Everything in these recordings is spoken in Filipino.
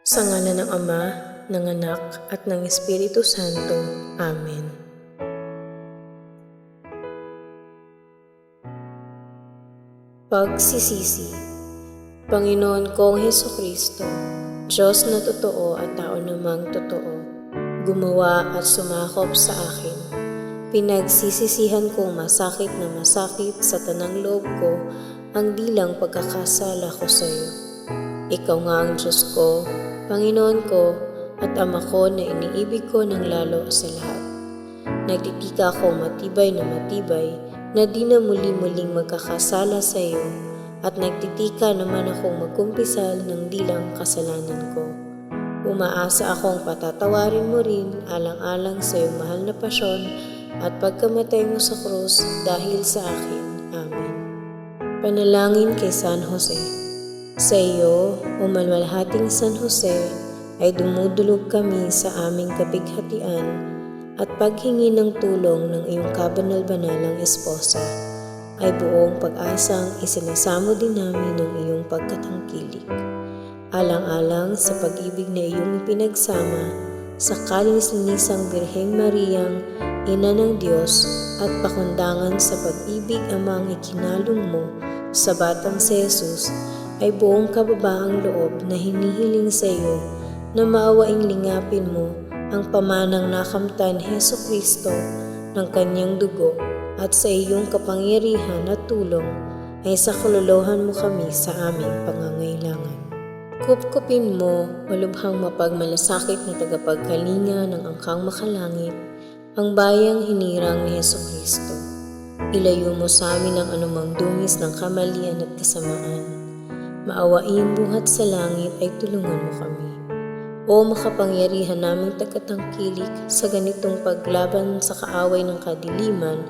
Sa ngalan ng Ama, ng Anak, at ng Espiritu Santo. Amen. Pagsisisi. Panginoon kong Hesukristo, Diyos na totoo at tao namang totoo, gumawa at sumakop sa akin. Pinagsisisihan kong masakit na masakit sa tanang loob ko ang dilang pagkakasala ko sa iyo. Ikaw nga ang Diyos ko, Panginoon ko, at Ama ko na iniibig ko ng lalo sa lahat. Nagtitika akong matibay na di na muli-muling magkakasala sa iyo, at nagtitika naman akong magkumpisal ng dilang kasalanan ko. Umaasa akong patatawarin mo rin alang-alang sa iyong mahal na pasyon at pagkamatay mo sa krus dahil sa akin. Amen. Panalangin kay San Jose. Sa iyo, o malwalhating San Jose, ay dumudulog kami sa aming kapighatian at paghingi ng tulong ng iyong kabanal-banalang esposa, ay buong pag-asang isinasamo din namin ng iyong pagkatangkilik. Alang-alang sa pag-ibig na iyong ipinagsama sa kalinis-linisang Birheng Mariang, Ina ng Diyos, at pakundangan sa pag-ibig amang ikinalong mo sa batang si Jesus, ay buong kababaang loob na hinihiling sa iyo na maawaing lingapin mo ang pamanang nakamtan Hesukristo ng kanyang dugo, at sa iyong kapangyarihan at tulong ay saklolohan mo kami sa aming pangangailangan. Kupkupin mo, malubhang mapagmalasakit na tagapagkalinga ng angkang makalangit, ang bayang hinirang ni Hesukristo. Ilayo mo sa amin ang anumang dungis ng kamalian at kasamaan. Maawain buhat sa langit ay tulungan mo kami. O makapangyarihan naming tagatangkilik sa ganitong paglaban sa kaaway ng kadiliman,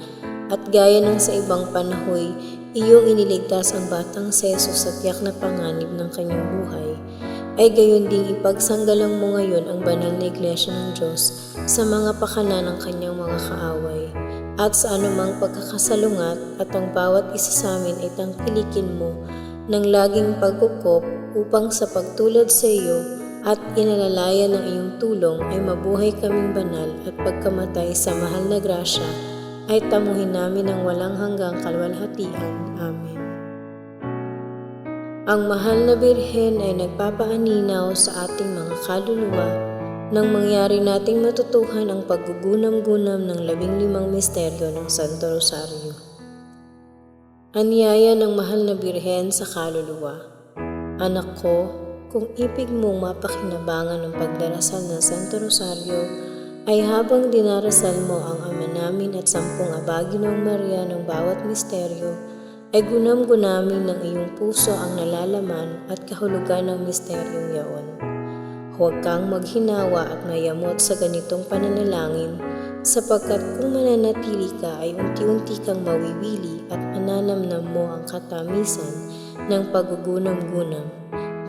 at gaya ng sa ibang panahoy, iyong iniligtas ang batang si Jesus sa tiyak na panganib ng kanyang buhay, ay gayon ding ipagsanggalang mo ngayon ang banal na Iglesia ng Diyos sa mga pakana ng kanyang mga kaaway, at sa anumang pagkakasalungat, at ang bawat isa sa amin ay tangkilikin mo ng laging pagkukop upang sa pagtulad sa iyo at inalalayan ng iyong tulong ay mabuhay kaming banal, at pagkamatay sa mahal na grasya ay tamuhin namin ang walang hanggang kalwalhatian. Amen. Ang mahal na Birhen ay nagpapaaninaw sa ating mga kaluluwa nang mangyari nating matutuhan ang paggugunam-gunam ng 15 misteryo ng Santo Rosario. Anyaya ng mahal na Birhen sa kaluluwa. Anak ko, kung ibig mong mapakinabangan ng pagdarasal ng Santo Rosario, ay habang dinarasal mo ang Ama namin at 10 Abaginong Maria ng bawat misteryo, ay gunam-gunamin ng iyong puso ang nalalaman at kahulugan ng misteryong yaon. Huwag kang maghinawa at mayamot sa ganitong pananalangin, sapagkat kung mananatili ka ay unti-unti kang mawiwili at mananamnam mo ang katamisan ng paggugunam-gunam,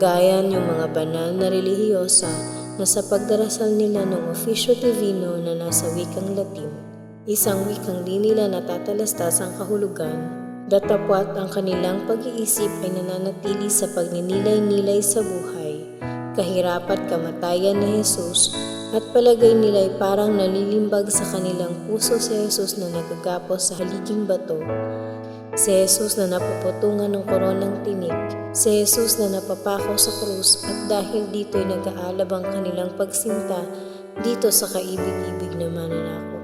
gaya yung mga banal na relihiyosa na sa pagdarasal nila ng Officio Divino na nasa wikang Latin, isang wikang di nila natatalastas ang kahulugan, datapwat ang kanilang pag-iisip ay nananatili sa pagninilay-nilay sa buhay, kahirap at kamatayan ni Jesus, at palagay nila ay parang nalilimbag sa kanilang puso si Jesus na nagagapos sa haliging bato, si Jesus na napuputungan ng koronang tinik, si Jesus na napapako sa krus, at dahil dito ay nag-aalab ang kanilang pagsinta dito sa kaibig-ibig na mananakop.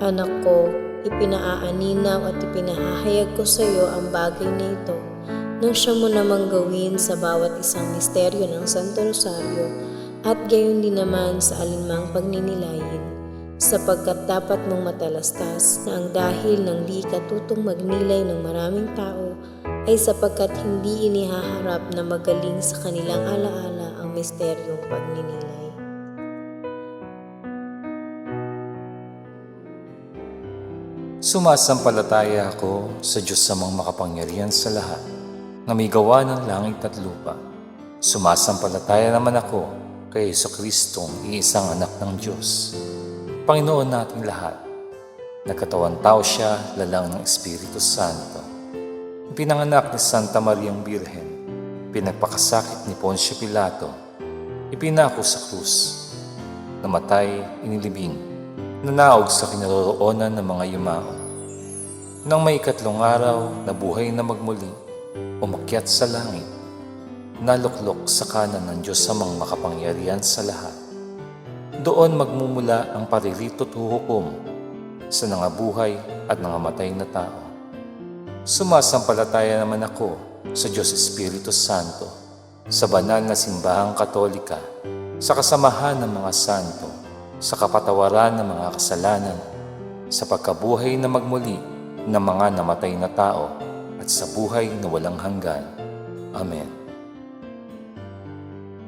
Anak ko, ipinaaaninaw at ipinahahayag ko sa iyo ang bagay na ito nang siya mo namang gawin sa bawat isang misteryo ng Santo Rosario, at gayon din naman sa alinmang pagninilayin, sapagkat dapat mong matalastas na ang dahil ng di katutong magnilay ng maraming tao ay sapagkat hindi inihaharap na magaling sa kanilang alaala ang misteryong pagninilay. Sumasampalataya ako sa Diyos amang makapangyarihan sa lahat, na may gawa ng langit at lupa. Sumasampalataya naman ako kay Jesucristong iisang anak ng Diyos, Panginoon nating lahat. Nagkatawang tao siya, lalang ng Espiritu Santo. Pinanganak ni Santa Mariang Birhen, pinagpakasakit ni Poncio Pilato, ipinako sa krus, namatay, inilibing, nanaog sa kinaroroonan ng mga yumao. Nang may ikatlong araw na buhay na magmuli, umakyat sa langit, naluklok sa kanan ng Diyos amang makapangyarihan sa lahat. Doon magmumula ang paririto't huhukom sa nangabuhay at nangamatay na tao. Sumasampalataya naman ako sa Diyos Espiritu Santo, sa banal na simbahang katolika, sa kasamahan ng mga santo, sa kapatawaran ng mga kasalanan, sa pagkabuhay na magmuli ng mga namatay na tao, at sa buhay na walang hanggan. Amen.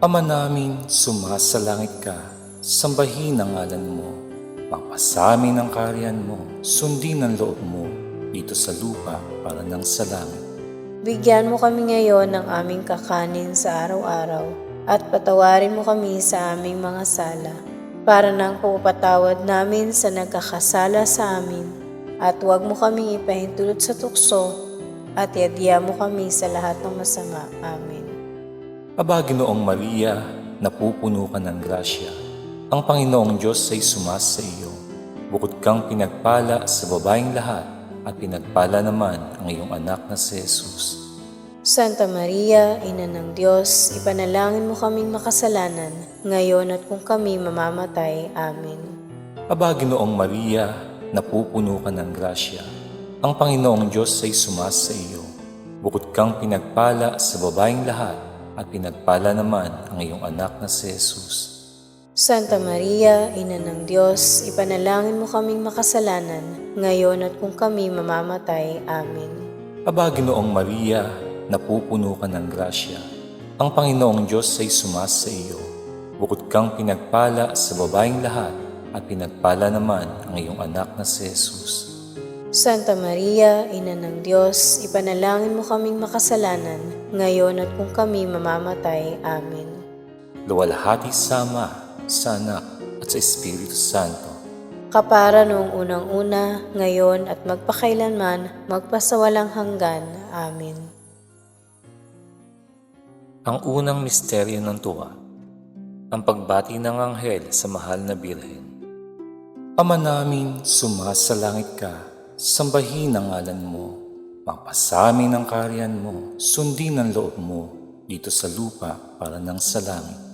Ama namin, sumasalangit ka, sambahin ang ngalan mo, papasamin ang kaharian mo, sundin ang loob mo, dito sa lupa para ng sa langit. Bigyan mo kami ngayon ng aming kakanin sa araw-araw at patawarin mo kami sa aming mga sala para ng pagpapatawad namin sa nagkakasala sa amin at huwag mo kaming ipahintulot sa tukso at iadya mo kami sa lahat ng masama. Amen. Aba, Ginoong Maria, napupuno ka ng grasya. Ang Panginoong Diyos ay sumasa iyo. Bukod kang pinagpala sa babaeng lahat at pinagpala naman ang iyong anak na si Jesus. Santa Maria, Ina ng Diyos, ipanalangin mo kaming makasalanan, ngayon at kung kami mamamatay. Amen. Aba, Ginoong Maria, napupuno ka ng grasya. Ang Panginoong Diyos ay sumasa iyo. Bukod kang pinagpala sa babaeng lahat at pinagpala naman ang iyong anak na si Jesus. Santa Maria, Ina ng Diyos, ipanalangin mo kaming makasalanan, ngayon at kung kami mamamatay. Amen. Aba, Ginoong Maria, napupuno ka ng grasya. Ang Panginoong Diyos ay sumasa iyo. Bukod kang pinagpala sa babaeng lahat at pinagpala naman ang iyong anak na si Jesus. Santa Maria, Ina ng Diyos, ipanalangin mo kaming makasalanan, ngayon at kung kami mamamatay. Amen. Luwalhati sa Ama, sa Anak, at sa Espiritu Santo. Kapara noong unang-una, ngayon at magpakailanman, magpasawalang hanggan. Amen. Ang unang misteryo ng tuwa, ang pagbati ng anghel sa mahal na Birhen. Ama namin, sumasalangit ka, sambahin ang ngalan mo, papasamin ang kaharian mo, sundin ang loob mo, dito sa lupa para ng sa langit.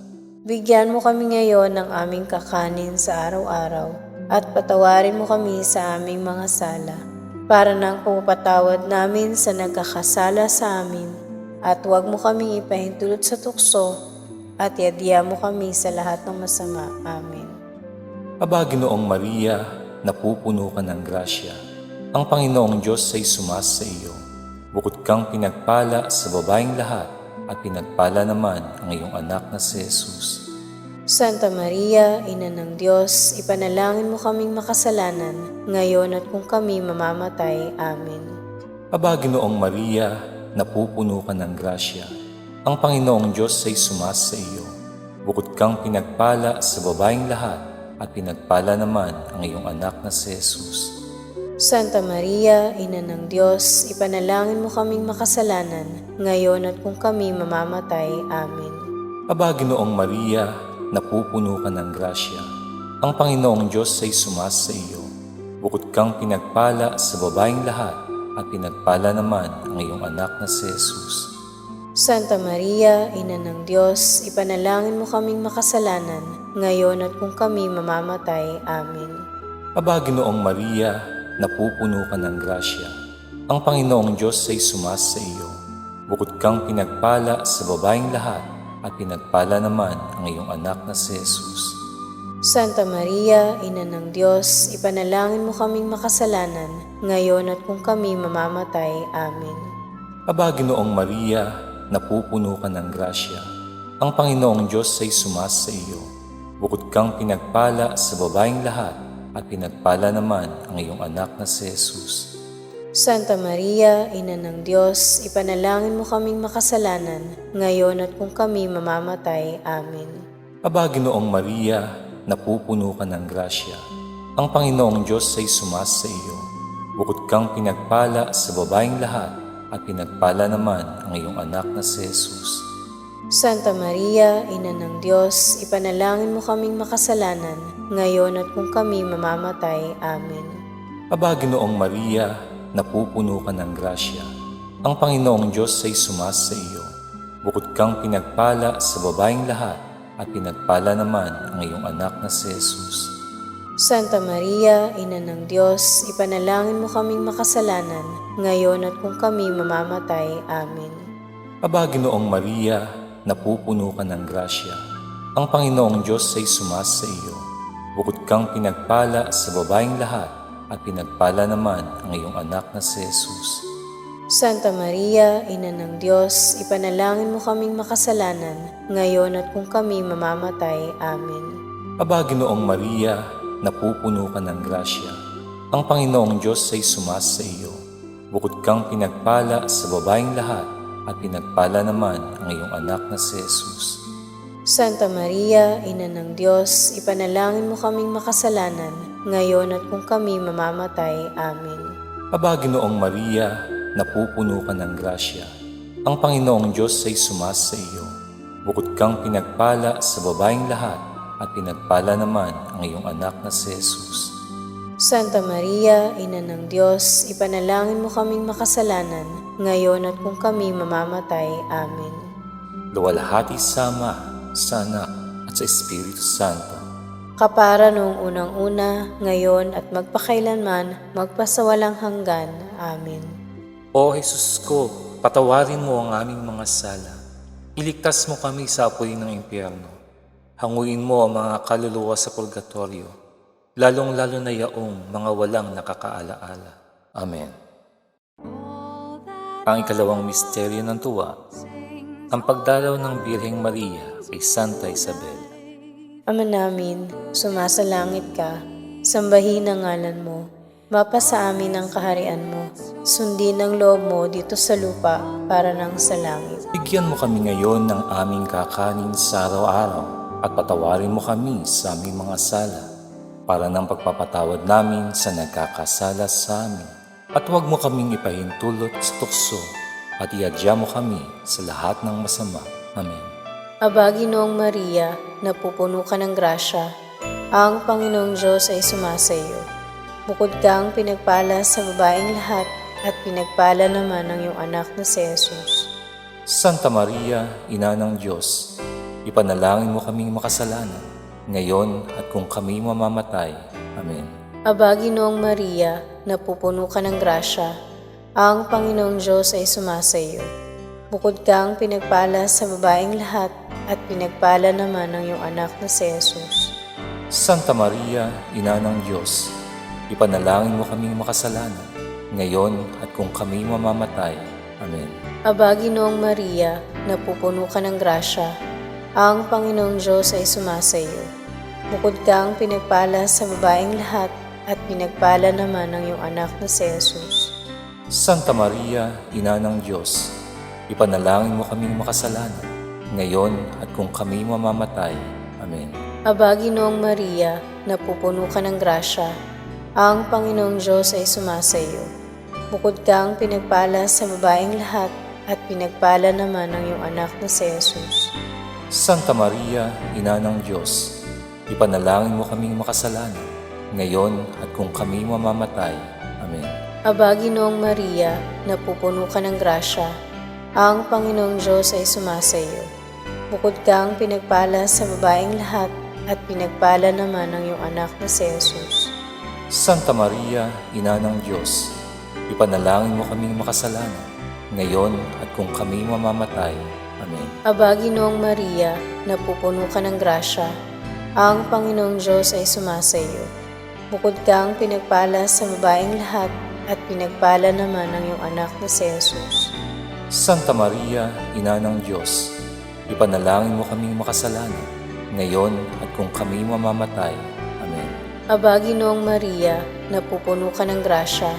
Bigyan mo kami ngayon ng aming kakanin sa araw-araw at patawarin mo kami sa aming mga sala para ng pagpapatawad namin sa nagkakasala sa amin at huwag mo kaming ipahintulot sa tukso at iadya mo kami sa lahat ng masama. Amen. Aba, Ginoong Maria, napupuno ka ng grasya. Ang Panginoong Diyos ay sumasa iyo. Bukod kang pinagpala sa babaeng lahat at pinagpala naman ang iyong anak na si Jesus. Santa Maria, Ina ng Diyos, ipanalangin mo kaming makasalanan, ngayon at kung kami mamamatay. Amen. Aba, Ginoong Maria, napupuno ka ng grasya. Ang Panginoong Diyos ay sumasa iyo. Bukod kang pinagpala sa babaeng lahat at pinagpala naman ang iyong anak na si Jesus. Santa Maria, Ina ng Diyos, ipanalangin mo kaming makasalanan, ngayon at kung kami mamamatay. Amen. Aba, Ginoong Maria, napupuno ka ng grasya. Ang Panginoong Diyos ay sumasa iyo. Bukod kang pinagpala sa babaeng lahat at pinagpala naman ang iyong anak na si Jesus. Santa Maria, Ina ng Diyos, ipanalangin mo kaming makasalanan, ngayon at kung kami mamamatay. Amen. Aba, Ginoong Maria, napupuno ka ng grasya. Ang Panginoong Diyos ay sumasa iyo. Bukod kang pinagpala sa babaeng lahat at pinagpala naman ang iyong anak na si Jesus. Santa Maria, Ina ng Diyos, ipanalangin mo kaming makasalanan, ngayon at kung kami mamamatay. Amen. Aba, Ginoong Maria, napupuno ka ng grasya. Ang Panginoong Diyos ay sumasa iyo. Bukod kang pinagpala sa babaeng lahat at pinagpala naman ang iyong anak na si Jesus. Santa Maria, Ina ng Diyos, ipanalangin mo kaming makasalanan, ngayon at kung kami mamamatay. Amen. Aba, Ginoong Maria, napupuno ka ng grasya. Ang Panginoong Diyos ay sumasa iyo. Bukod kang pinagpala sa babaeng lahat at pinagpala naman ang iyong anak na si Jesus. Santa Maria, Ina ng Diyos, ipanalangin mo kaming makasalanan, ngayon at kung kami mamamatay. Amen. Aba, Ginoong Maria, napupuno ka ng grasya. Ang Panginoong Diyos ay sumas sa iyo. Bukod kang pinagpala sa babaeng lahat, at pinagpala naman ang iyong anak na si Jesus. Santa Maria, Ina ng Diyos, ipanalangin mo kaming makasalanan, ngayon at kung kami mamamatay. Amen. Aba, Ginoong Maria, napupuno ka ng grasya. Ang Panginoong Diyos ay sumas sa iyo. Bukod kang pinagpala sa babaeng lahat, at pinagpala naman ang iyong anak na si Jesus. Santa Maria, Ina ng Diyos, ipanalangin mo kaming makasalanan, ngayon at kung kami mamamatay. Amen. Aba, Ginoong Maria, napupuno ka ng grasya. Ang Panginoong Diyos ay sumas sa iyo. Bukod kang pinagpala sa babaeng lahat, at pinagpala naman ang iyong anak na si Jesus. Santa Maria, Ina ng Diyos, ipanalangin mo kaming makasalanan, ngayon at kung kami mamamatay. Amen. Aba, Ginoong Maria, napupuno ka ng grasya. Ang Panginoong Diyos ay sumas sa iyo. Bukod kang pinagpala sa babaeng lahat, at pinagpala naman ang iyong anak na si Jesus. Santa Maria, Ina ng Diyos, ipanalangin mo kaming makasalanan, ngayon at kung kami mamamatay. Amen. Luwalhati sa Ama, sa Anak, at sa Espiritu Santo. Kapara noong unang-una, ngayon at magpakailanman, magpasawalang hanggan. Amen. O Jesus ko, patawarin mo ang aming mga sala. Iligtas mo kami sa apoy ng impyerno. Hanguin mo ang mga kaluluwa sa purgatorio, lalong-lalo na yaong mga walang nakakaalaala. Amen. Ang ikalawang misteryo ng tuwa, ang pagdalaw ng Birheng Maria kay Santa Isabel. Ama namin, sumasalangit ka, sambahin ang ngalan mo, mapasa amin ang kaharian mo, sundin ang loob mo dito sa lupa para nang sa langit. Bigyan mo kami ngayon ng aming kakanin sa araw-araw, at patawarin mo kami sa aming mga sala, para ng pagpapatawad namin sa nagkakasala sa amin. At huwag mo kaming ipahintulot sa tukso, at iadya mo kami sa lahat ng masama. Amen. Aba, Ginoong Maria, napupuno ka ng grasya, ang Panginoong Diyos ay sumasa iyo. Bukod kang pinagpala sa babaeng lahat, at pinagpala naman ang iyong anak na si Jesus. Santa Maria, Ina ng Diyos, ipanalangin mo kaming makasalanan, ngayon at kung kami mamamatay. Amen. Aba, Ginoong Maria, napupuno ka ng grasya, ang Panginoong Diyos ay sumasa iyo. Bukod kang pinagpala sa babaeng lahat, at pinagpala naman ang iyong anak na si Jesus. Santa Maria, Ina ng Diyos, ipanalangin mo kaming makasalanan, ngayon at kung kami mamamatay. Amen. Aba, Ginoong Maria, napupuno ka ng grasya, ang Panginoong Diyos ay sumasa iyo. Bukod kang pinagpala sa babaeng lahat, at pinagpala naman ang iyong anak na si Jesus. Santa Maria, Ina ng Diyos, ipanalangin mo kaming makasalanan, ngayon at kung kami mamamatay. Amen. Aba, Ginoong Maria, napupuno ka ng grasya, ang Panginoong Diyos ay sumasa iyo. Bukod kang pinagpala sa babaeng lahat, at pinagpala naman ang iyong anak na si Jesus. Santa Maria, Ina ng Diyos, ipanalangin mo kaming makasalanan, ngayon at kung kami mamamatay. Amen. Aba, Ginoong Maria, napupuno ka ng grasya, ang Panginoong Diyos ay sumasa iyo. Bukod kang pinagpala sa babaeng lahat, at pinagpala naman ang iyong anak na si Jesus. Santa Maria, Ina ng Diyos, ipanalangin mo kaming makasalanan, ngayon at kung kami mamamatay. Amen. Aba, Ginoong Maria, napupuno ka ng grasya, ang Panginoong Diyos ay sumasa iyo. Bukod kang pinagpala sa babaeng lahat, at pinagpala naman ang iyong anak na si Jesus. Santa Maria, Ina ng Diyos, ipanalangin mo kaming makasalanan, ngayon at kung kami mamamatay. Amen. Aba, Ginoong Maria, napupuno ka ng grasya,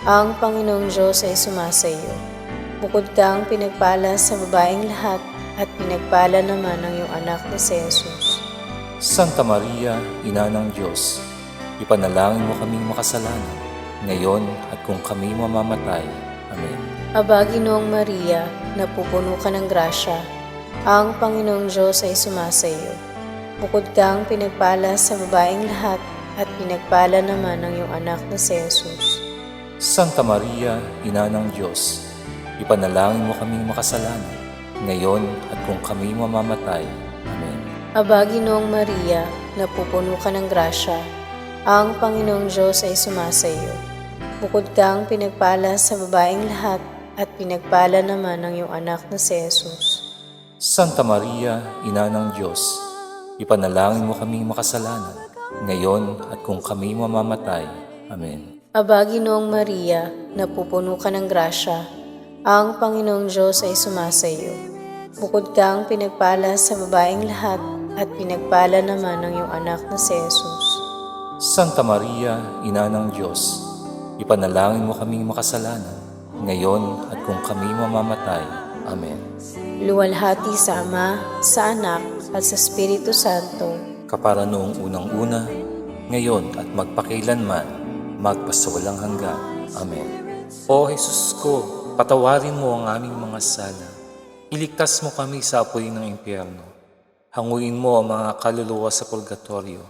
ang Panginoong Diyos ay sumasa iyo. Bukod kang pinagpala sa babaeng lahat, at pinagpala naman ang iyong anak na si Jesus. Santa Maria, Ina ng Diyos, ipanalangin mo kaming makasalanan, ngayon at kung kami mamamatay. Amen. Aba, Ginoong Maria, napupuno ka ng grasya, Ang Panginoong Diyos ay sumasa iyo. Bukod kang pinagpala sa babaeng lahat at pinagpala naman ng iyong anak na si Jesus. Santa Maria, Ina ng Diyos, ipanalangin mo kaming makasalanan, ngayon at kung kami mamamatay. Amen. Aba, Ginoong Maria, napupuno ka ng grasya, ang Panginoong Diyos ay sumasa iyo. Bukod kang pinagpala sa babaeng lahat at pinagpala naman ng iyong anak na si Jesus. Santa Maria, Ina ng Diyos, ipanalangin mo kaming makasalanan, ngayon at kung kami mamamatay. Amen. Aba, Ginoong Maria, napupuno ka ng grasya, ang Panginoong Diyos ay sumasa iyo. Bukod kang pinagpala sa babaeng lahat at pinagpala naman ng iyong anak na si Jesus. Santa Maria, Ina ng Diyos, ipanalangin mo kaming makasalanan, ngayon at kung kami mamamatay. Amen. Luwalhati sa Ama, sa Anak, at sa Espiritu Santo. Kapara noong unang-una, ngayon at magpakailanman, magpasawalang hanggan. Amen. O Jesus ko, patawarin mo ang aming mga sala. Iligtas mo kami sa apoy ng impyerno. Hanguin mo ang mga kaluluwa sa purgatorio,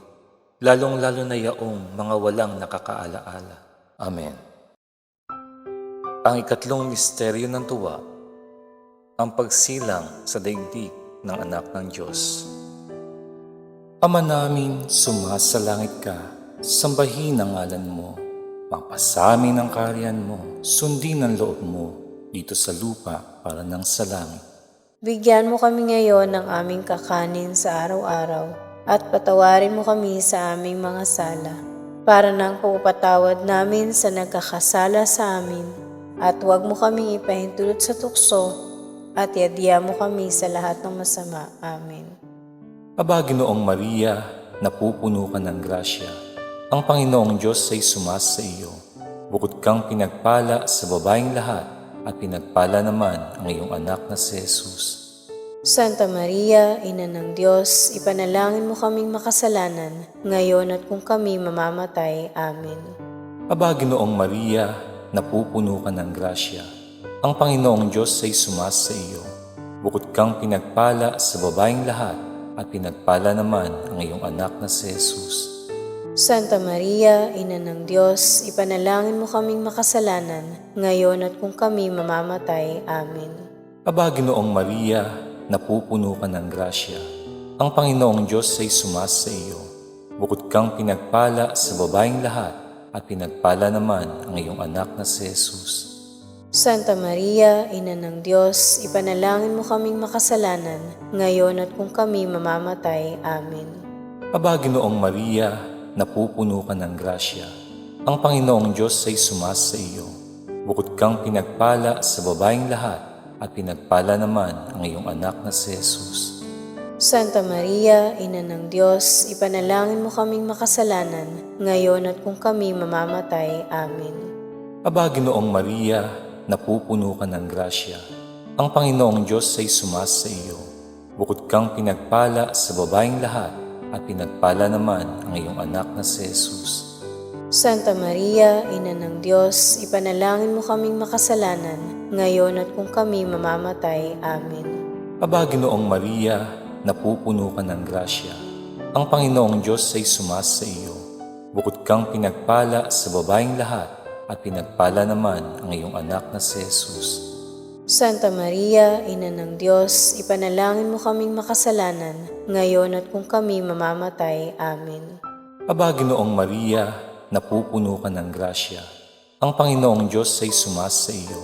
lalong-lalo na yaong mga walang nakakaalaala. Amen. Ang ikatlong misteryo ng tuwa, ang pagsilang sa daigdig ng anak ng Diyos. Ama namin, sumasalangit ka, sambahin ang ngalan mo, papasamin ang kaharian mo, sundin ang loob mo, dito sa lupa para nang sa langit. Bigyan mo kami ngayon ng aming kakanin sa araw-araw at patawarin mo kami sa aming mga sala, para nang pagpapatawad namin sa nagkakasala sa amin, at huwag mo kami ipahintulot sa tukso, at iadya mo kami sa lahat ng masama. Amen. Aba, Ginoong Maria, napupuno ka ng grasya. Ang Panginoong Diyos ay sumasa iyo. Bukod kang pinagpala sa babaeng lahat, at pinagpala naman ang iyong anak na si Jesus. Santa Maria, Ina ng Diyos, ipanalangin mo kaming makasalanan, ngayon at kung kami mamamatay. Amen. Aba, Ginoong Maria, napupuno ka ng grasya. Ang Panginoong Diyos ay sumasa iyo. Bukod kang pinagpala sa babaeng lahat, at pinagpala naman ang iyong anak na si Jesus. Santa Maria, Ina ng Diyos, ipanalangin mo kaming makasalanan, ngayon at kung kami mamamatay. Amen. Aba, Ginoong Maria, napupuno ka ng grasya. Ang Panginoong Diyos ay sumasa iyo. Bukod kang pinagpala sa babaeng lahat, at pinagpala naman ang iyong anak na si Jesus. Santa Maria, Ina ng Diyos, ipanalangin mo kaming makasalanan, ngayon at kung kami mamamatay. Amen. Aba, Ginoong Maria, napupuno ka ng grasya. Ang Panginoong Diyos ay sumasa iyo. Bukod kang pinagpala sa babaeng lahat, at pinagpala naman ang iyong anak na si Jesus. Santa Maria, Ina ng Diyos, ipanalangin mo kaming makasalanan, ngayon at kung kami mamamatay. Amen. Aba, Ginoong Maria, napupuno ka ng grasya. Ang Panginoong Diyos ay sumasa iyo. Bukod kang pinagpala sa babaeng lahat, at pinagpala naman ang iyong anak na si Jesus. Santa Maria, Ina ng Diyos, ipanalangin mo kaming makasalanan, ngayon at kung kami mamamatay. Amen. Aba, Ginoong Maria, napupuno ka ng grasya. Ang Panginoong Diyos ay sumasa iyo. Bukod kang pinagpala sa babaeng lahat, at pinagpala naman ang iyong anak na si Jesus. Santa Maria, Ina ng Diyos, ipanalangin mo kaming makasalanan, ngayon at kung kami mamamatay. Amen. Aba, Ginoong Maria, napupuno ka ng grasya. Ang Panginoong Diyos ay sumasa iyo.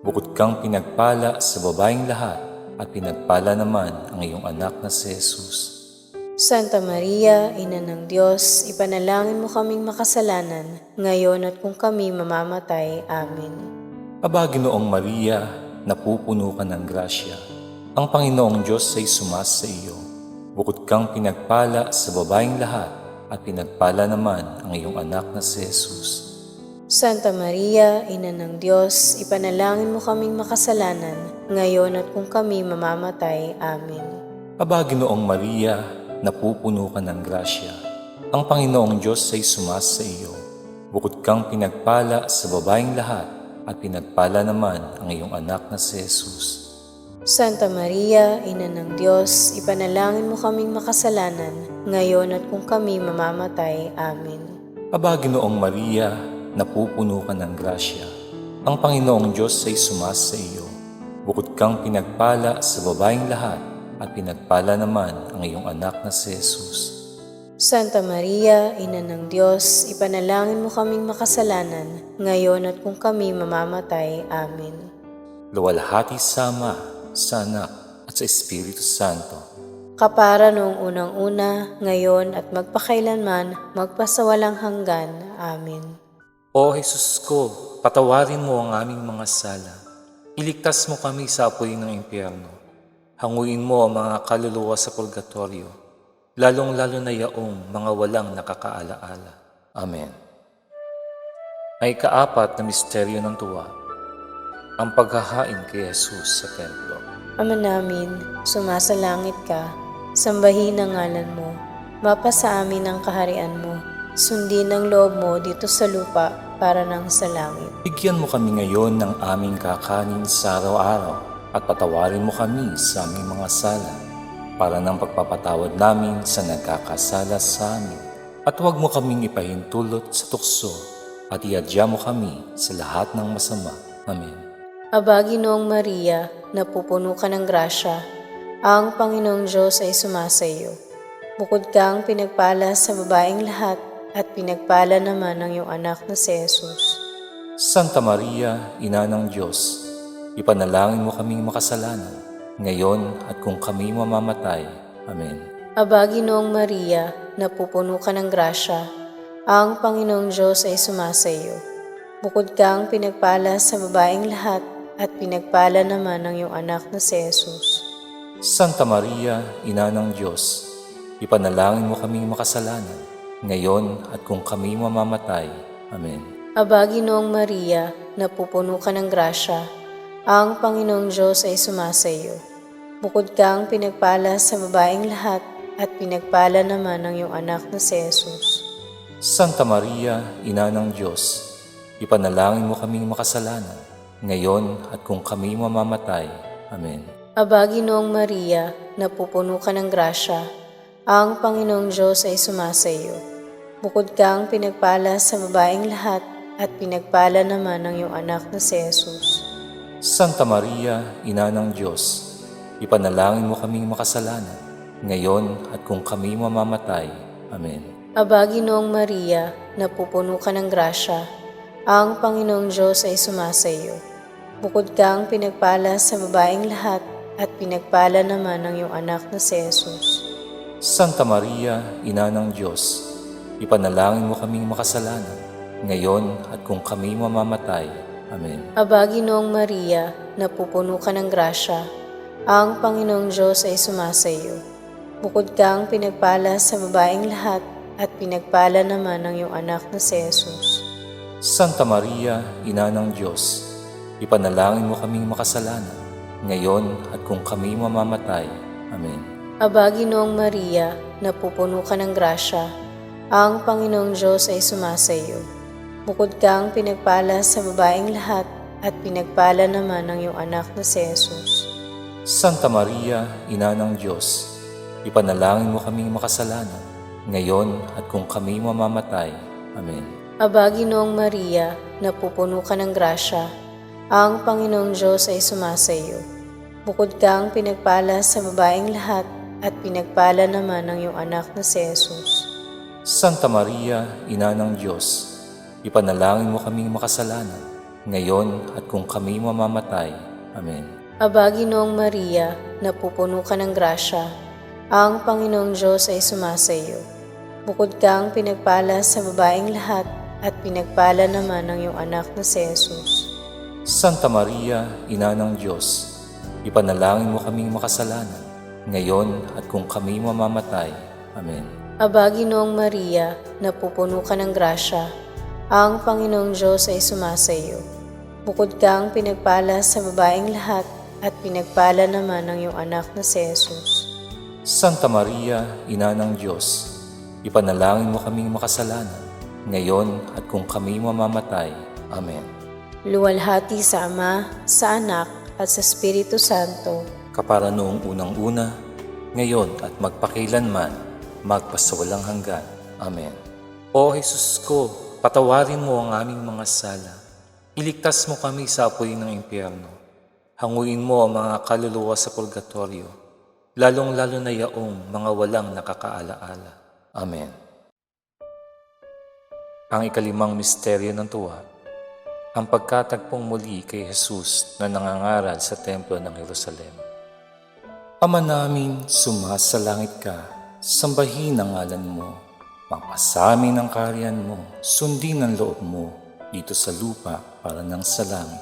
Bukod kang pinagpala sa babaeng lahat, at pinagpala naman ang iyong anak na si Jesus. Santa Maria, Ina ng Diyos, ipanalangin mo kaming makasalanan, ngayon at kung kami mamamatay. Amen. Aba, Ginoong Maria, napupuno ka ng grasya. Ang Panginoong Diyos ay sumasa iyo. Bukod kang pinagpala sa babaeng lahat, at pinagpala naman ang iyong anak na si Jesus. Santa Maria, Ina ng Diyos, ipanalangin mo kaming makasalanan, ngayon at kung kami mamamatay. Amen. Aba, Ginoong Maria, napupuno ka ng grasya. Ang Panginoong Diyos ay sumasa iyo. Bukod kang pinagpala sa babaeng lahat, at pinagpala naman ang iyong anak na si Jesus. Santa Maria, Ina ng Diyos, ipanalangin mo kaming makasalanan, ngayon at kung kami mamamatay. Amen. Aba, Ginoong Maria, napupuno ka ng grasya. Ang Panginoong Diyos ay sumasa iyo. Bukod kang pinagpala sa babaeng lahat, at pinagpala naman ang iyong anak na si Jesus. Santa Maria, Ina ng Diyos, ipanalangin mo kaming makasalanan, ngayon at kung kami mamamatay. Amen. Luwalhati sa Ama, sa Anak, at sa Espiritu Santo. Kapara noong unang-una, ngayon at magpakailanman, magpasawalang hanggan. Amen. O Jesus ko, patawarin mo ang aming mga sala. Iligtas mo kami sa apoy ng impyerno. Hanguin mo ang mga kaluluwa sa purgatorio, lalong-lalo na yaong mga walang nakakaalaala. Amen. May kaapat na misteryo ng tuwa, ang paghahain kay Jesus sa templo. Ama namin, sumasalangit ka, sambahin ang ngalan mo, mapasa amin ang kaharian mo, sundin ang loob mo dito sa lupa para nang sa langit. Bigyan mo kami ngayon ng aming kakanin sa araw-araw at patawarin mo kami sa aming mga sala para ng pagpapatawad namin sa nagkakasala sa amin. At huwag mo kaming ipahintulot sa tukso at iadya mo kami sa lahat ng masama. Amen. Aba, Ginoong Maria, napupuno ka ng grasya, ang Panginoong Diyos ay sumasa iyo. Bukod kang pinagpala sa babaeng lahat, at pinagpala naman ang iyong anak na si Jesus. Santa Maria, Ina ng Diyos, ipanalangin mo kaming makasalanan, ngayon at kung kami mamamatay. Amen. Aba, Ginoong Maria, napupuno ka ng grasya, ang Panginoong Diyos ay sumasa iyo. Bukod kang pinagpala sa babaeng lahat, at pinagpala naman ang iyong anak na si Jesus. Santa Maria, Ina ng Diyos, ipanalangin mo kaming makasalanan, ngayon at kung kami mamamatay. Amen. Aba, Ginoong Maria, napupuno ka ng grasya, ang Panginoong Diyos ay sumasa iyo. Bukod kang pinagpala sa babaeng lahat, at pinagpala naman ang iyong anak na si Jesus. Santa Maria, Ina ng Diyos, ipanalangin mo kaming makasalanan, ngayon at kung kami mamamatay. Amen. Aba, Ginoong Maria, napupuno ka ng grasya, ang Panginoong Diyos ay sumasa iyo. Bukod kang pinagpala sa babaeng lahat, at pinagpala naman ang iyong anak na si Jesus. Santa Maria, Ina ng Diyos, ipanalangin mo kaming makasalanan, ngayon at kung kami mamamatay. Amen. Aba, Ginoong Maria, napupuno ka ng grasya, ang Panginoong Diyos ay sumasa iyo. Bukod kang pinagpala sa babaeng lahat, at pinagpala naman ang iyong anak na si Jesus. Santa Maria, Ina ng Diyos, ipanalangin mo kaming makasalanan, ngayon at kung kami mamamatay. Amen. Aba, Ginoong Maria, napupuno ka ng grasya, ang Panginoong Diyos ay sumasa iyo. Bukod kang pinagpala sa babaeng lahat, at pinagpala naman ang iyong anak na si Jesus. Santa Maria, Ina ng Diyos, ipanalangin mo kaming makasalanan, ngayon at kung kami mamamatay. Amen. Aba, Ginoong Maria, napupuno ka ng grasya, ang Panginoong Diyos ay sumasa iyo. Bukod kang pinagpala sa babaeng lahat, at pinagpala naman ang iyong anak na si Jesus. Santa Maria, Ina ng Diyos, ipanalangin mo kaming makasalanan, ngayon at kung kami mamamatay. Amen. Aba, Ginoong Maria, napupuno ka ng grasya, ang Panginoong Diyos ay sumasa iyo. Bukod kang pinagpala sa babaeng lahat, at pinagpala naman ang iyong anak na si Jesus. Santa Maria, Ina ng Diyos, ipanalangin mo kaming makasalanan, ngayon at kung kami mamamatay. Amen. Aba, Ginoong Maria, napupuno ka ng grasya, ang Panginoong Diyos ay sumasa iyo. Bukod kang pinagpala sa babaeng lahat, at pinagpala naman ang iyong anak na si Jesus. Santa Maria, Ina ng Diyos, ipanalangin mo kaming makasalanan, ngayon at kung kami mamamatay. Amen. Aba, Ginoong Maria, napupuno ka ng grasya, ang Panginoong Diyos ay sumasa iyo. Bukod kang pinagpala sa babaeng lahat, at pinagpala naman ang iyong anak na si Jesus. Santa Maria, Ina ng Diyos, ipanalangin mo kaming makasalanan, ngayon at kung kami mamamatay. Amen. Luwalhati sa Ama, sa Anak, at sa Espiritu Santo, kapara noong unang-una, ngayon at magpakailanman, magpasawalang hanggan. Amen. O Jesus ko, patawarin mo ang aming mga sala. Iligtas mo kami sa apoy ng impyerno. Hanguin mo ang mga kaluluwa sa purgatorio, lalong-lalo na yaong mga walang nakakaalaala. Amen. Ang ikalimang misteryo ng tuwa, ang pagkatagpong muli kay Jesus na nangangaral sa templo ng Jerusalem. Ama namin, sumasalangit ka, sambahin ang ngalan mo, pagpasamin ang kaharian mo, sundin ang loob mo, dito sa lupa para ng sa langit.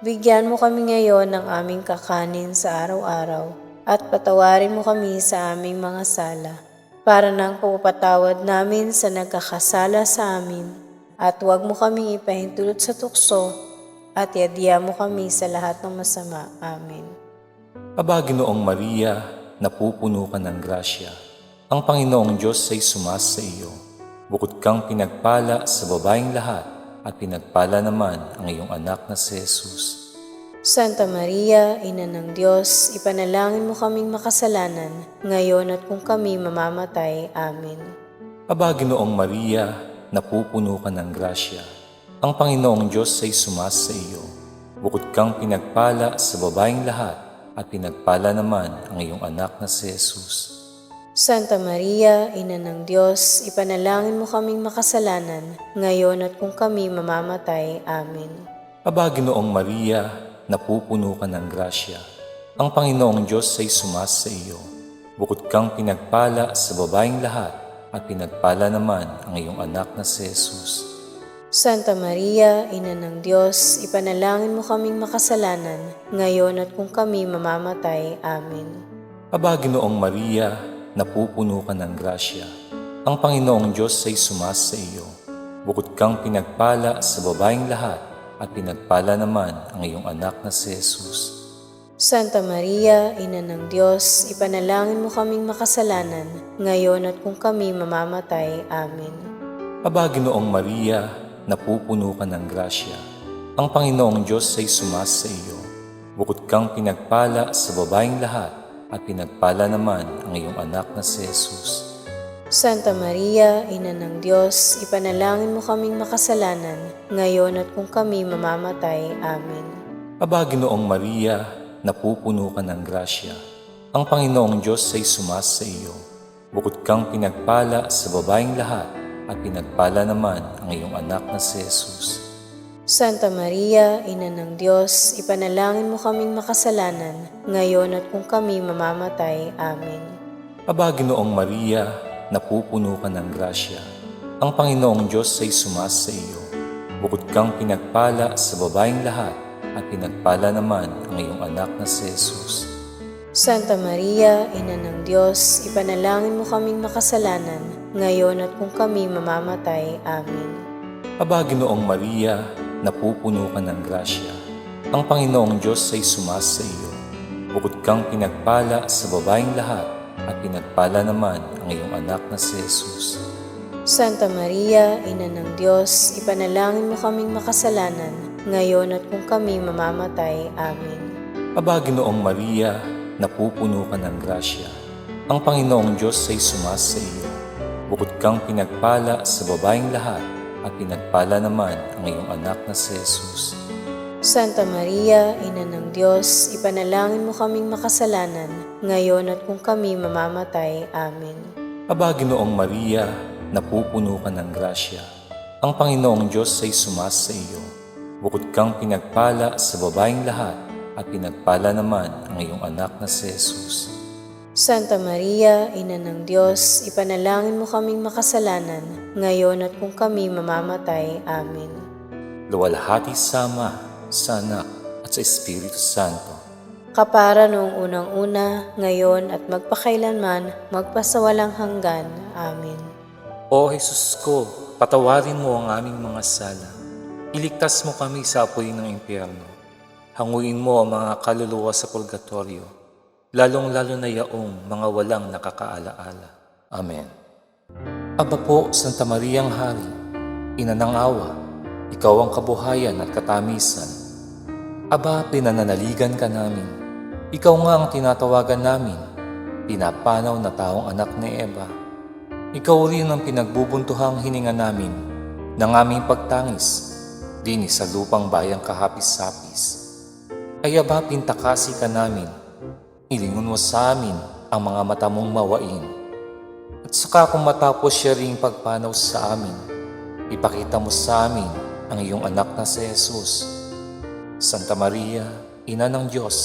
bigyan mo kami ngayon ng aming kakanin sa araw-araw at patawarin mo kami sa aming mga sala para ng pagpapatawad namin sa nagkakasala sa amin at huwag mo kaming ipahintulot sa tukso at iadya mo kami sa lahat ng masama. Amen. Aba, Ginoong Maria, napupuno ka ng grasya. Ang Panginoong Diyos ay sumasa iyo. Bukod kang pinagpala sa babaeng lahat at pinagpala naman ang iyong anak na si Jesus. Santa Maria, Ina ng Diyos, ipanalangin mo kaming makasalanan, ngayon at kung kami mamamatay. Amen. Aba, Ginoong Maria, napupuno ka ng grasya. Ang Panginoong Diyos ay sumasa iyo. Bukod kang pinagpala sa babaeng lahat at pinagpala naman ang iyong anak na si Jesus. Santa Maria, Ina ng Diyos, ipanalangin mo kaming makasalanan, ngayon at kung kami mamamatay. Amen. Aba, Ginoong Maria, napupuno ka ng grasya. Ang Panginoong Diyos ay sumasa iyo. Bukod kang pinagpala sa babaeng lahat at pinagpala naman ang iyong anak na si Jesus. Santa Maria, Ina ng Diyos, ipanalangin mo kaming makasalanan, ngayon at kung kami mamamatay. Amen. Aba, Ginoong Maria, napupuno ka ng grasya. Ang Panginoong Diyos ay sumasa iyo. Bukod kang pinagpala sa babaeng lahat at pinagpala naman ang iyong anak na si Jesus. Santa Maria, Ina ng Diyos, ipanalangin mo kaming makasalanan, ngayon at kung kami mamamatay. Amen. Aba, Ginoong Maria, napupuno ka ng grasya. Ang Panginoong Diyos ay sumasa iyo. Bukod kang pinagpala sa babaeng lahat at pinagpala naman ang iyong anak na si Jesus. Santa Maria, Ina ng Diyos, ipanalangin mo kaming makasalanan, ngayon at kung kami mamamatay. Amen. Aba, Ginoong Maria, napupuno ka ng grasya. Ang Panginoong Diyos ay sumasa iyo. Bukod kang pinagpala sa babaeng lahat at pinagpala naman ang iyong anak na si Jesus. Santa Maria, Ina ng Diyos, ipanalangin mo kaming makasalanan, ngayon at kung kami mamamatay. Amen. Aba, Ginoong Maria, napupuno ka ng grasya. Ang Panginoong Diyos ay sumasa iyo. Bukod kang pinagpala sa babaeng lahat at pinagpala naman ang iyong anak na si Jesus. Santa Maria, Ina ng Diyos, ipanalangin mo kaming makasalanan, ngayon at kung kami mamamatay. Amen. Aba, Ginoong Maria, napupuno ka ng grasya. Ang Panginoong Diyos ay sumasa iyo. Bukod kang pinagpala sa babaeng lahat at pinagpala naman ang iyong anak na si Jesus. Santa Maria, Ina ng Diyos, ipanalangin mo kaming makasalanan, ngayon at kung kami mamamatay. Amen. Aba, Ginoong Maria, napupuno ka ng grasya. Ang Panginoong Diyos ay sumasa iyo. Bukod kang pinagpala sa babaeng lahat at pinagpala naman ang iyong anak na si Jesus. Santa Maria, Ina ng Diyos, ipanalangin mo kaming makasalanan, ngayon at kung kami mamamatay. Amen. Aba, Ginoong Maria, napupuno ka ng grasya. Ang Panginoong Diyos ay sumasa iyo. Bukod kang pinagpala sa babaeng lahat at pinagpala naman ang iyong anak na si Jesus. Santa Maria, Ina ng Diyos, ipanalangin mo kaming makasalanan, ngayon at kung kami mamamatay. Amen. Luwalhati sa Ama, sa Anak, at sa Espiritu Santo. Kapara noong unang-una, ngayon at magpakailanman, magpasawalang hanggan. Amen. O Jesus ko, patawarin mo ang aming mga sala. Iligtas mo kami sa apoy ng impyerno. Hanguin mo ang mga kaluluwa sa purgatorio, lalong-lalo na yaong mga walang nakakaalaala. Amen. Aba po, Santa Mariang Hari, Ina ng Awa, Ikaw ang kabuhayan at katamisan. Aba, pinananaligan ka namin. Ikaw nga ang tinatawagan namin, pinapanaw na taong anak ni Eva. Ikaw rin ang pinagbubuntuhang hininga namin ng aming pagtangis, dini sa lupang bayang kahapis-hapis. Kaya ba pintakasi ka namin, ilingon mo sa amin ang mga mata mong mawain. At saka kung matapos siya ring pagpanaw sa amin, ipakita mo sa amin ang iyong anak na si Jesus. Santa Maria, Ina ng Diyos,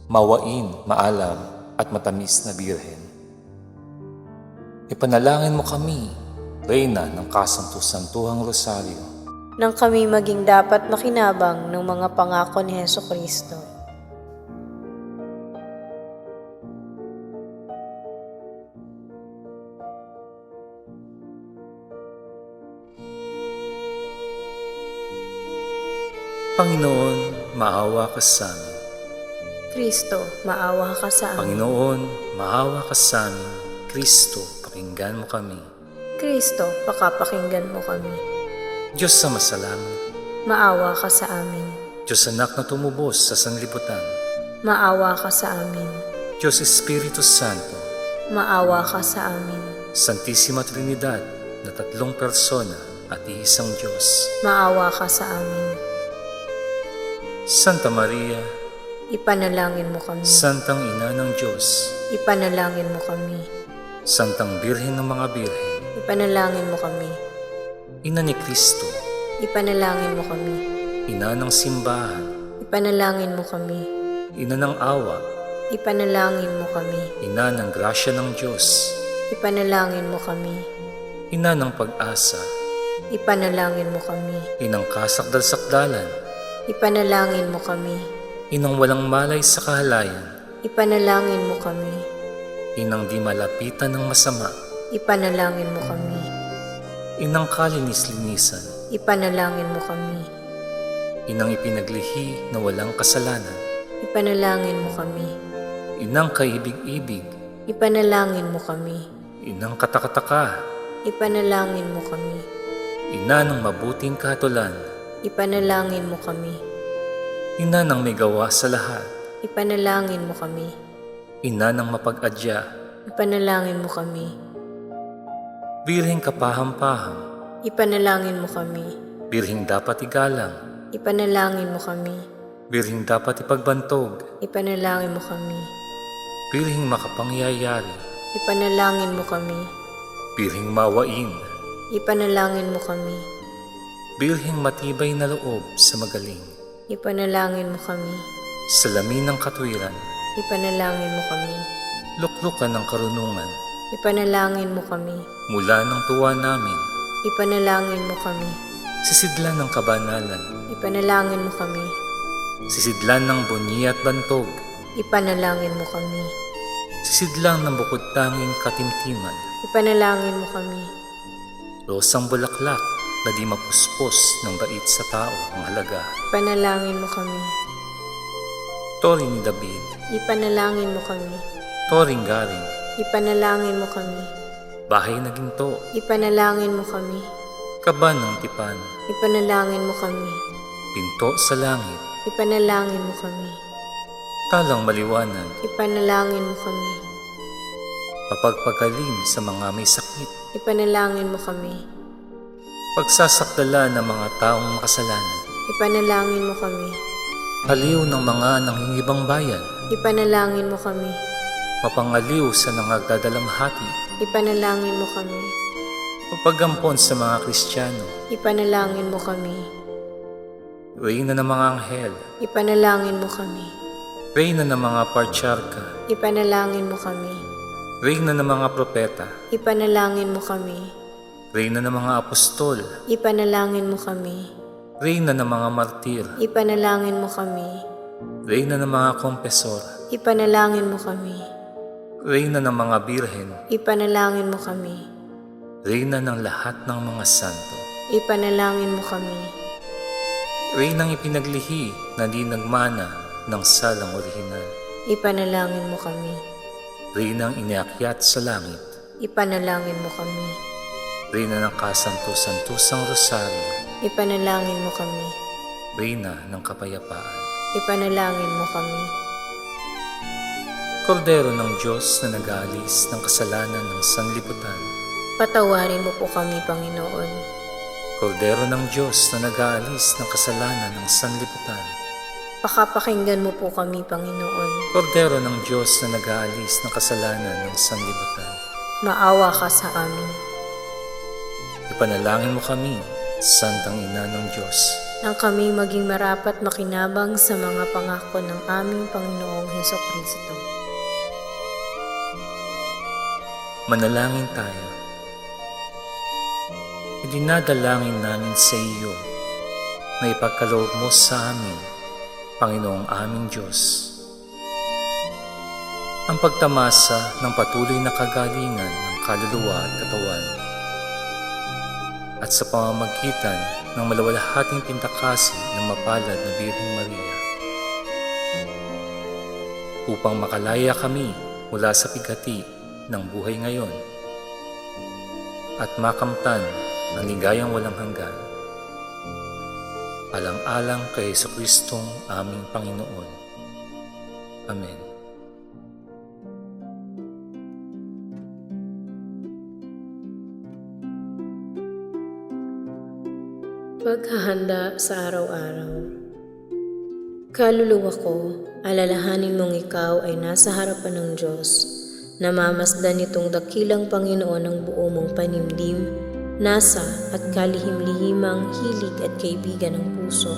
mawain, maalam at matamis na Birhen. Ipanalangin mo kami, Reyna ng Kasanto-Santuhang Rosaryo, nang kami maging dapat makinabang ng mga pangako ni Hesukristo. Panginoon, maawa ka sa amin. Kristo, maawa ka sa amin. Panginoon, maawa ka sa amin. Kristo, pakinggan mo kami. Kristo, pakapakinggan mo kami. Diyos sa masalangit, Maawa ka sa amin. Diyos anak na tumubos sa sanlibutan, Maawa ka sa amin. Diyos Espiritu Santo, Maawa ka sa amin. Santisima Trinidad na tatlong persona at iisang Diyos. Maawa ka sa amin. Santa Maria, Ipanalangin mo kami. Santang Ina ng Diyos, Ipanalangin mo kami. Santang Birhen ng mga Birhen, Ipanalangin mo kami. Ina ni Kristo, Ipanalangin mo kami. Ina ng simbahan, Ipanalangin mo kami. Ina ng awa, Ipanalangin mo kami. Ina ng grasya ng Diyos, Ipanalangin mo kami. Ina ng pag-asa, Ipanalangin mo kami. Inang kasakdal-sakdalan, Ipanalangin mo kami. Inang walang malay sa kahalayan, Ipanalangin mo kami. Inang di malapitan ng masama, Ipanalangin mo kami. Inang kalinis-linisan, Ipanalangin mo kami. Inang ipinaglihi na walang kasalanan, Ipanalangin mo kami. Inang kaibig-ibig, Ipanalangin mo kami. Inang katakataka, Ipanalangin mo kami. Ina ng mabuting kahatulan, Ipanalangin mo kami. Ina ng may gawa sa lahat, Ipanalangin mo kami. Ina ng mapag-adya, Ipanalangin mo kami. Birheng kapaham-paham, Ipanalangin mo kami. Birheng dapat igalang, Ipanalangin mo kami. Birheng dapat ipagbantog, Ipanalangin mo kami. Birheng makapangyayari, Ipanalangin mo kami. Birheng mawain, Ipanalangin mo kami. Birheng matibay na loob sa magaling, Ipanalangin mo kami. salamin ng katwiran, Ipanalangin mo kami. luklukan ng karunungan, Ipanalangin mo kami. mula ng tuwa namin, Ipanalangin mo kami. sisidlan ng kabanalan, Ipanalangin mo kami. sisidlan ng bunyi at bantog, Ipanalangin mo kami. sisidlan ng bukod tanging katimtiman, Ipanalangin mo kami. rosang bulaklak na di mapuspos ng bait sa tao ang halaga, Ipanalangin mo kami. tori ni David, Ipanalangin mo kami. toring garing, Ipanalangin mo kami. bahay na ginto, Ipanalangin mo kami. kaban ng tipan, Ipanalangin mo kami. pinto sa langit, Ipanalangin mo kami. talang maliwanag, Ipanalangin mo kami. mapagpagaling sa mga may sakit, Ipanalangin mo kami. pagsasakdala ng mga taong makasalanan, Ipanalangin mo kami. aliw ng mga nanghingibang bayan, Ipanalangin mo kami. mapangaliw sa nangagdadalamhati, Ipanalangin mo kami. mapagampon sa mga Kristiyano, Ipanalangin mo kami. reyna ng mga anghel, Ipanalangin mo kami. reyna ng mga partyarka, Ipanalangin mo kami. reyna ng mga propeta, Ipanalangin mo kami. reyna ng mga apostol, Ipanalangin mo kami. reyna ng mga martir, Ipanalangin mo kami. reyna ng mga kompesor, Ipanalangin mo kami. reyna ng mga birhen, Ipanalangin mo kami. reyna ng lahat ng mga santo, Ipanalangin mo kami. reynang ipinaglihi na di nagmana ng salang orihinal, Ipanalangin mo kami. reynang iniakyat sa langit, Ipanalangin mo kami. reyna ng kasanto-santosang rosaryo, Ipanalangin mo kami. reyna ng kapayapaan. ipanalangin mo kami. Kordero ng Diyos na nag-aalis ng kasalanan ng sanlibutan. Patawarin mo po kami, Panginoon. Kordero ng Diyos na nag-aalis ng kasalanan ng sanlibutan. Pakapakinggan mo po kami, Panginoon. Kordero ng Diyos na nag-aalis ng kasalanan ng sanlibutan. Maawa ka sa amin. Ipanalangin mo kami, Santang Ina ng Diyos, Nang kami maging marapat makinabang sa mga pangako ng aming Panginoong Hesukristo. manalangin tayo. Idinadalangin namin sa iyo na ipagkaloob mo sa amin, Panginoong aming Diyos, ang pagtamasa ng patuloy na kagalingan ng kaluluwa at katawan, at sa pamamagitan ng malawalhating pintakasi ng mapalad na Birheng Maria, upang makalaya kami mula sa bigati ng buhay ngayon at makamtan ang ligayang walang hanggan. Alang-alang kay Jesucristong aming Panginoon. Amen. Paghahanda sa araw-araw. Kaluluwa ko, alalahanin mong ikaw ay nasa harapan ng Diyos. Namamasdan nitong dakilang Panginoon ng buo mong panimdim, nasa at kalihim-lihimang hilig at kaibigan ng puso.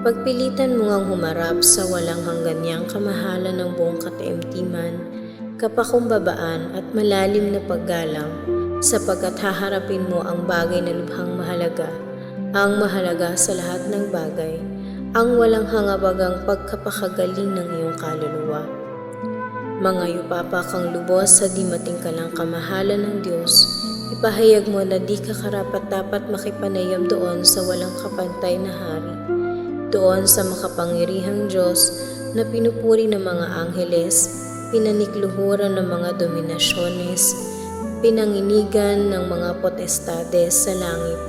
Pagpilitan mo ngang humarap sa walang hanggan niyang kamahalan ng buong kataimtiman, kapakumbabaan at malalim na paggalang, sapagkat haharapin mo ang bagay na lubhang mahalaga, ang mahalaga sa lahat ng bagay, ang walang hangabagang pagkapakagaling ng iyong kaluluwa. Mga yupapa kang lubos sa di matingkalang kamahalan ng Diyos, ipahayag mo na di ka karapat-dapat makipanayam doon sa walang kapantay na hari, doon sa makapangyarihang Diyos na pinupuri ng mga angheles, pinanikluhuran ng mga dominasyones, pinanginigan ng mga potestades sa langit,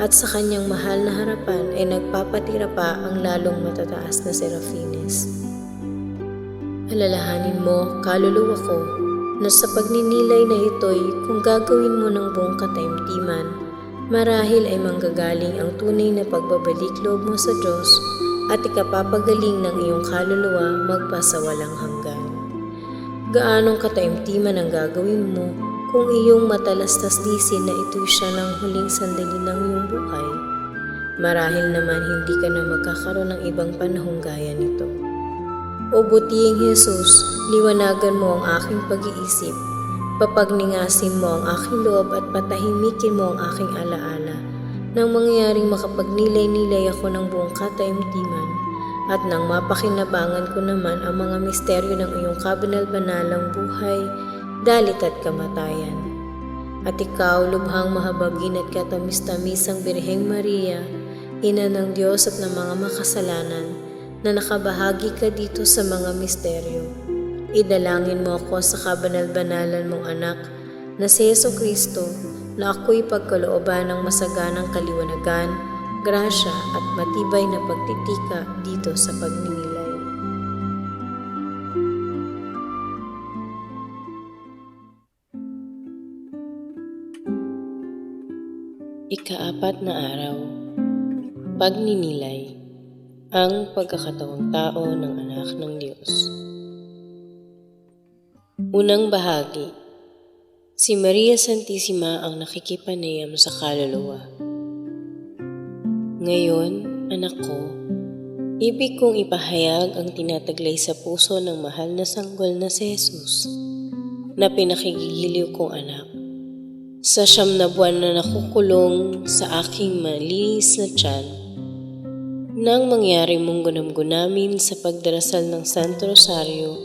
at sa kanyang mahal na harapan ay nagpapatira pa ang lalong matataas na serafines. Alalahanin mo, kaluluwa ko, na sa pagninilay na ito'y kung gagawin mo ng buong kataimtiman, marahil ay manggagaling ang tunay na pagbabalik loob mo sa Diyos at ikapapagaling ng iyong kaluluwa magpasawalang hanggan. Gaanong kataimtiman ang gagawin mo kung iyong matalastaslisin na ito'y siya ng huling sandali ng iyong buhay? Marahil naman hindi ka na magkakaroon ng ibang panahong gaya nito. O butihing Jesus, liwanagan mo ang aking pag-iisip, papagningasin mo ang aking loob at patahimikin mo ang aking alaala, nang mangyaring makapagnilay-nilay ako ng buong kataimtiman, at nang mapakinabangan ko naman ang mga misteryo ng iyong kabanal-banalang buhay, dalit at kamatayan. At ikaw, lubhang mahabagin at katamis-tamisang Birheng Maria, Ina ng Diyos at ng mga makasalanan, na nakabahagi ka dito sa mga misteryo. Idalangin mo ako sa kabanal-banalan mong anak na si Jesucristo, na ako'y pagkalooban ng masaganang kaliwanagan, grasya at matibay na pagtitika dito sa pagninilay. Ika-4 na araw. Pagninilay. Ang pagkakataong tao ng anak ng Diyos. Unang bahagi. Si Maria Santissima ang nakikipanayam sa kaluluwa. Ngayon, anak ko, ibig kong ipahayag ang tinataglay sa puso ng mahal na sanggol na si Jesus, na pinakigigiliw kong anak. Sa 9 na buwan na nakukulong sa aking malinis na tiyan, nang mangyari mong gunam-gunamin sa pagdarasal ng Santo Rosario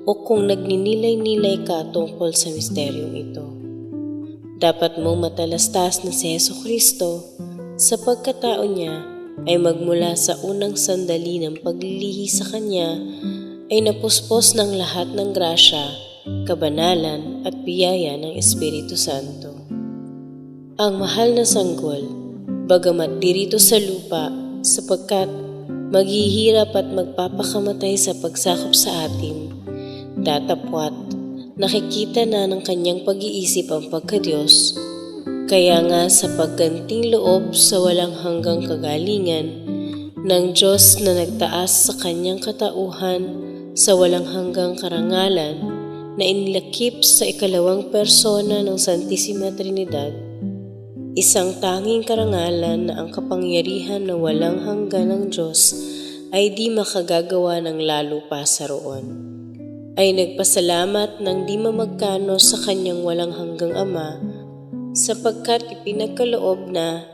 o kung nagninilay-nilay ka tungkol sa misteryong ito. Dapat mong matalastas na si Jesucristo sa pagkatao niya ay magmula sa unang sandali ng paglilihi sa Kanya ay napuspos ng lahat ng grasya, kabanalan at biyaya ng Espiritu Santo. Ang mahal na sanggol, bagamat dirito sa lupa, sapagkat maghihirap at magpapakamatay sa pagsakop sa atin. Datapwat, nakikita na ng kanyang pag-iisip ang pagkadiyos. Kaya nga sa pagganting loob sa walang hanggang kagalingan ng Diyos na nagtaas sa kanyang katauhan sa walang hanggang karangalan na inilakip sa ikalawang persona ng Santissima Trinidad, isang tanging karangalan na ang kapangyarihan na walang hanggan ng Diyos ay di makagagawa ng lalo pa sa roon, ay nagpasalamat ng di mamagkano sa kanyang walang hanggang Ama sapagkat ipinagkaloob na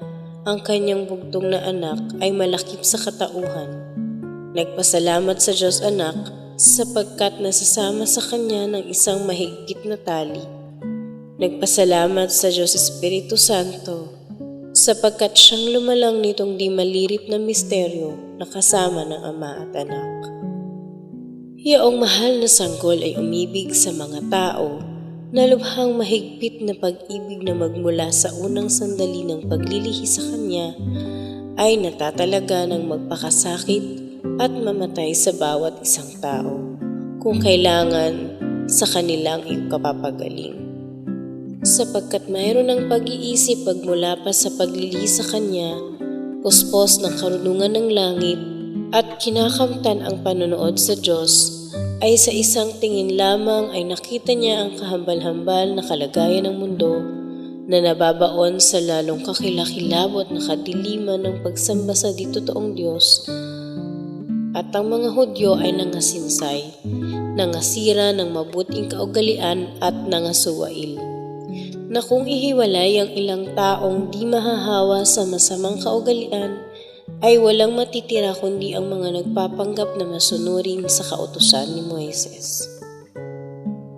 ang kanyang bugtong na anak ay malakip sa katauhan. Nagpasalamat sa Diyos Anak sapagkat nasasama sa kanya ng isang mahigpit na tali. Nagpasalamat sa Diyos Espiritu Santo sapagkat siyang lumalang nitong di malirip na misteryo na kasama ng Ama at Anak. Yaong mahal na sanggol ay umibig sa mga tao na lubhang mahigpit na pag-ibig na magmula sa unang sandali ng paglilihi sa kanya ay natatalaga ng magpakasakit at mamatay sa bawat isang tao kung kailangan sa kanilang ikapapagaling. Sapagkat mayroon ng pag-iisip pagmula pa sa paglilihi sa kanya, puspos ng karunungan ng langit at kinakamtan ang panonood sa Diyos, ay sa isang tingin lamang ay nakita niya ang kahambal-hambal na kalagayan ng mundo na nababaon sa lalong kakilakilabot na kadiliman ng pagsamba sa di totoong Diyos. At ang mga Hudyo ay nangasinsay, nangasira ng mabuting kaugalian at nangasuwail, na kung ihiwalay ang ilang taong di mahahawa sa masamang kaugalian, ay walang matitira kundi ang mga nagpapanggap na masunurin sa kautusan ni Moises.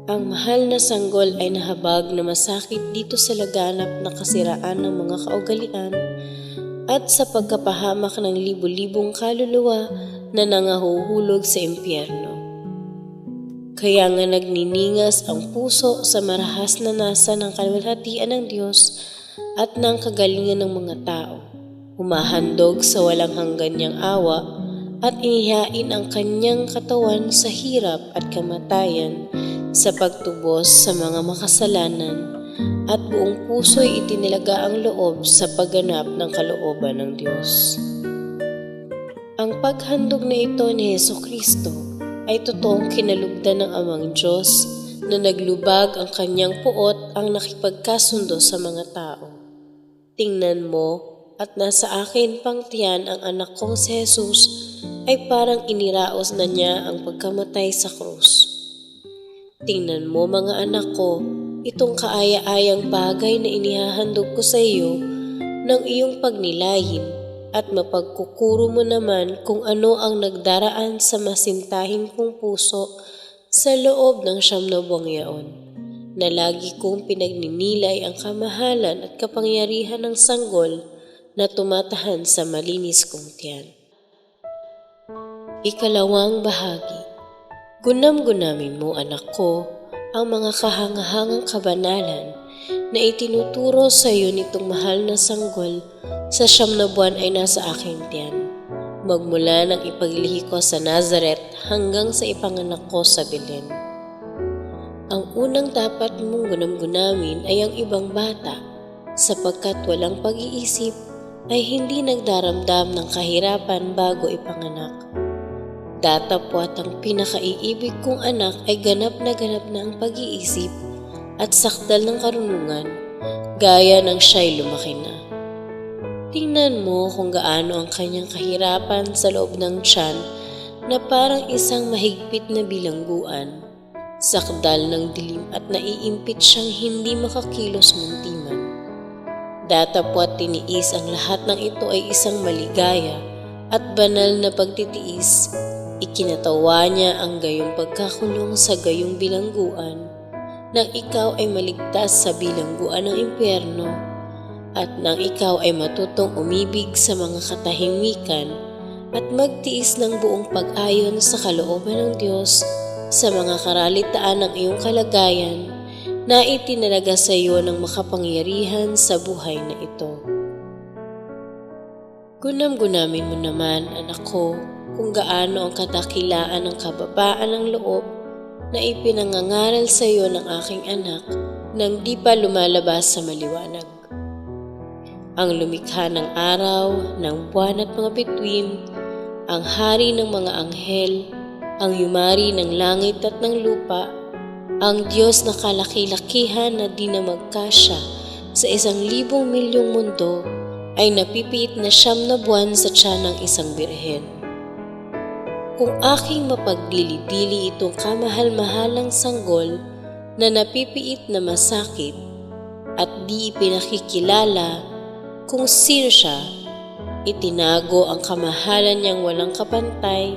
Ang mahal na sanggol ay nahabag na masakit dito sa laganap na kasiraan ng mga kaugalian at sa pagkapahamak ng libu-libong kaluluwa na nangahuhulog sa impyerno. Kaya nga nagniningas ang puso sa marahas na nasa ng kaluwalhatian ng Diyos at ng kagalingan ng mga tao. Humahandog sa walang hanggan niyang awa at inihain ang kanyang katawan sa hirap at kamatayan sa pagtubos sa mga makasalanan at buong puso'y itinilaga ang loob sa pagganap ng kalooban ng Diyos. Ang paghandog na ito ni Hesukristo ay totoong kinalugdan ng Amang Diyos na naglubag ang kanyang puot ang nakipagkasundo sa mga tao. Tingnan mo, at nasa akin pang tiyan ang anak kong si Jesus ay parang iniraos na niya ang pagkamatay sa krus. Tingnan mo mga anak ko, itong kaaya-ayang bagay na inihahandog ko sa iyo ng iyong pagnilayin at mapagkukuro mo naman kung ano ang nagdaraan sa masintahin kong puso sa loob ng 9 yaon, na lagi kong pinagninilay ang kamahalan at kapangyarihan ng sanggol na tumatahan sa malinis kong tiyan. Ikalawang bahagi. Gunam-gunamin mo, anak ko, ang mga kahangahangang kabanalan na itinuturo sa iyo nitong mahal na sanggol sa 9 na buwan ay nasa aking tiyan, magmula nang ipaglihi ko sa Nazaret hanggang sa ipanganak ko sa Belen. Ang unang dapat mong gunam-gunamin ay ang ibang bata, sapagkat walang pag-iisip ay hindi nagdaramdam ng kahirapan bago ipanganak. Datapwat ang pinakaiibig kong anak ay ganap na ang pag-iisip at sakdal ng karunungan, gaya ng siya'y lumaki na. Tingnan mo kung gaano ang kanyang kahirapan sa loob ng tiyan na parang isang mahigpit na bilangguan, sakdal ng dilim at naiimpit siyang hindi makakilos muntiman. Datapwat tiniis ang lahat ng ito ay isang maligaya at banal na pagtitiis. Ikinatawa niya ang gayong pagkakulong sa gayong bilangguan, nang ikaw ay maligtas sa bilangguan ng impyerno, at nang ikaw ay matutong umibig sa mga katahimikan at magtiis ng buong pag-ayon sa kalooban ng Diyos sa mga karalitaan ng iyong kalagayan na itinalaga sa iyo ng makapangyarihan sa buhay na ito. Gunam-gunamin mo naman, anak ko, kung gaano ang kadakilaan ng kababaan ng loob na ipinangangaral sa iyo ng aking anak nang di pa lumalabas sa maliwanag. Ang lumikha ng araw, ng buwan at mga bituin, ang hari ng mga anghel, ang yumari ng langit at ng lupa, ang Diyos na kalaki-lakihan na di na magkasya sa 1,000,000 milyong mundo ay napipiit na 9 buwan sa tiyan ng isang birhen. Kung aking mapaglilidili itong kamahal-mahalang sanggol na napipiit na masakit at di ipinakikilala kung sino siya, itinago ang kamahalan niyang walang kapantay,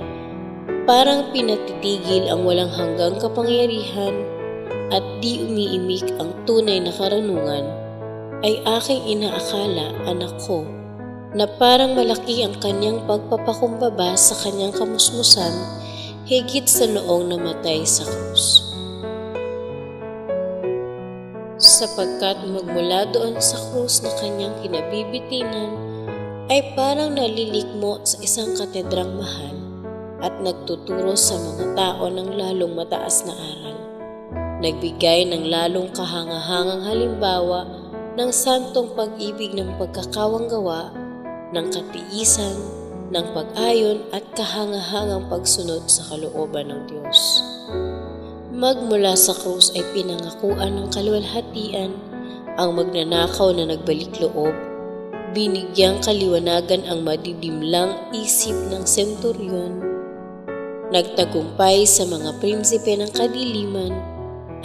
parang pinatitigil ang walang hanggang kapangyarihan at di umiimik ang tunay na karunungan, ay aking inaakala, anak ko, na parang malaki ang kanyang pagpapakumbaba sa kanyang kamusmusan higit sa noong namatay sa krus. Sapagkat magmula doon sa krus na kanyang kinabibitinan ay parang nalilikmo sa isang katedrang mahal at nagtuturo sa mga tao ng lalong mataas na aral. Nagbigay ng lalong kahangahangang halimbawa ng santong pag-ibig ng pagkakawanggawa, ng katiisan, ng pag-ayon at kahangahangang pagsunod sa kalooban ng Diyos. Magmula sa krus ay pinangakuan ng kaluwalhatian ang magnanakaw na nagbalik loob, binigyang kaliwanagan ang madidimlang isip ng senturyon, nagtagumpay sa mga prinsipe ng kadiliman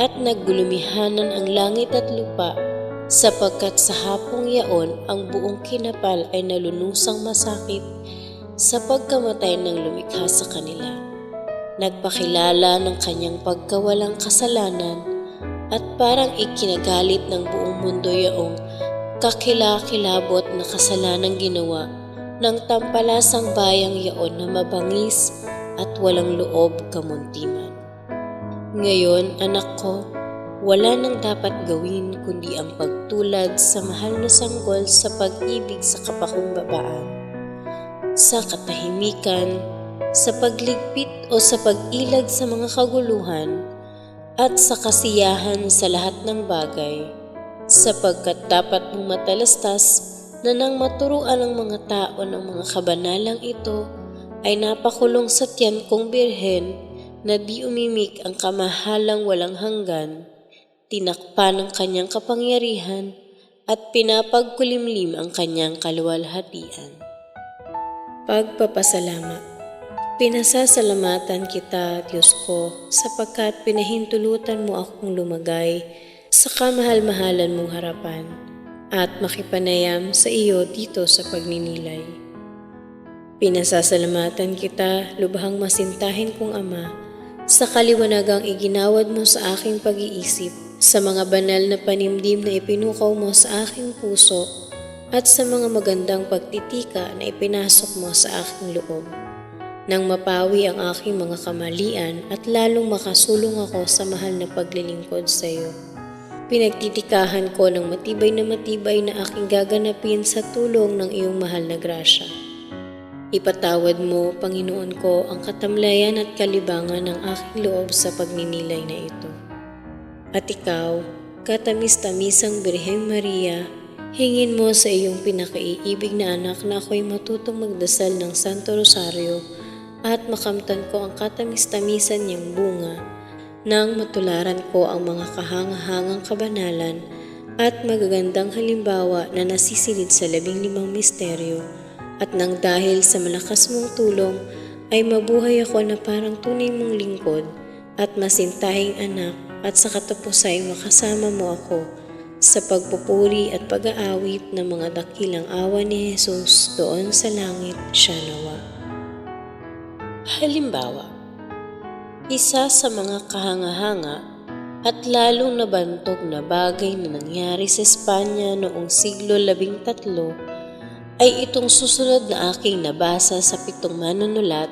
at naggulumihanan ang langit at lupa, sapagkat sa hapong yaon ang buong kinapal ay nalunusang masakit sa pagkamatay ng lumikha sa kanila. Nagpakilala ng kanyang pagkawalang kasalanan at parang ikinagalit ng buong mundo yaong kakilakilabot na kasalanang ginawa ng tampalasang bayang yaon na mabangis at walang loob kamuntiman. Ngayon, anak ko, wala nang dapat gawin kundi ang pagtulad sa mahal na sanggol sa pag-ibig sa kapakumbabaan, sa katahimikan, sa pagligpit o sa pag-ilag sa mga kaguluhan, at sa kasiyahan sa lahat ng bagay, sapagkat dapat mong matalastas na nang maturuan ng mga tao ng mga kabanalang ito ay napakulong sa tiyan kong birhen na di umimik ang kamahalang walang hanggan, tinakpan ng kanyang kapangyarihan at pinapagkulimlim ang kanyang kaluwalhatian. Pagpapasalamat. Pinasasalamatan kita, Diyos ko, sapagkat pinahintulutan mo akong lumagay sa kamahal-mahalan mong harapan at makipanayam sa iyo dito sa pagninilay. Pinasasalamatan kita, lubhang masintahin kong Ama, sa kaliwanagang iginawad mo sa aking pag-iisip, sa mga banal na panimdim na ipinukaw mo sa aking puso, at sa mga magandang pagtitika na ipinasok mo sa aking loob. Nang mapawi ang aking mga kamalian at lalong makasulong ako sa mahal na paglilingkod sa iyo, pinagtitikahan ko ng matibay na aking gaganapin sa tulong ng iyong mahal na grasya. Ipatawad mo, Panginoon ko, ang katamlayan at kalibangan ng aking loob sa pagninilay na ito. At ikaw, katamis-tamisang Birheng Maria, hingin mo sa iyong pinakaiibig na anak na ako'y matutong magdasal ng Santo Rosario at makamtan ko ang katamis-tamisan niyang bunga nang matularan ko ang mga kahangahangang kabanalan at magagandang halimbawa na nasisilid sa 15 misteryo, at nang dahil sa malakas mong tulong ay mabuhay ako na parang tunay mong lingkod at masintahing anak, at sa katapusan ay makasama mo ako sa pagpupuri at pag-aawit ng mga dakilang awa ni Jesus doon sa langit siya nawa. Halimbawa, isa sa mga kahanga-hanga at lalong nabantog na bagay na nangyari sa Espanya noong siglo 13 ay itong susunod na aking nabasa sa 7 manunulat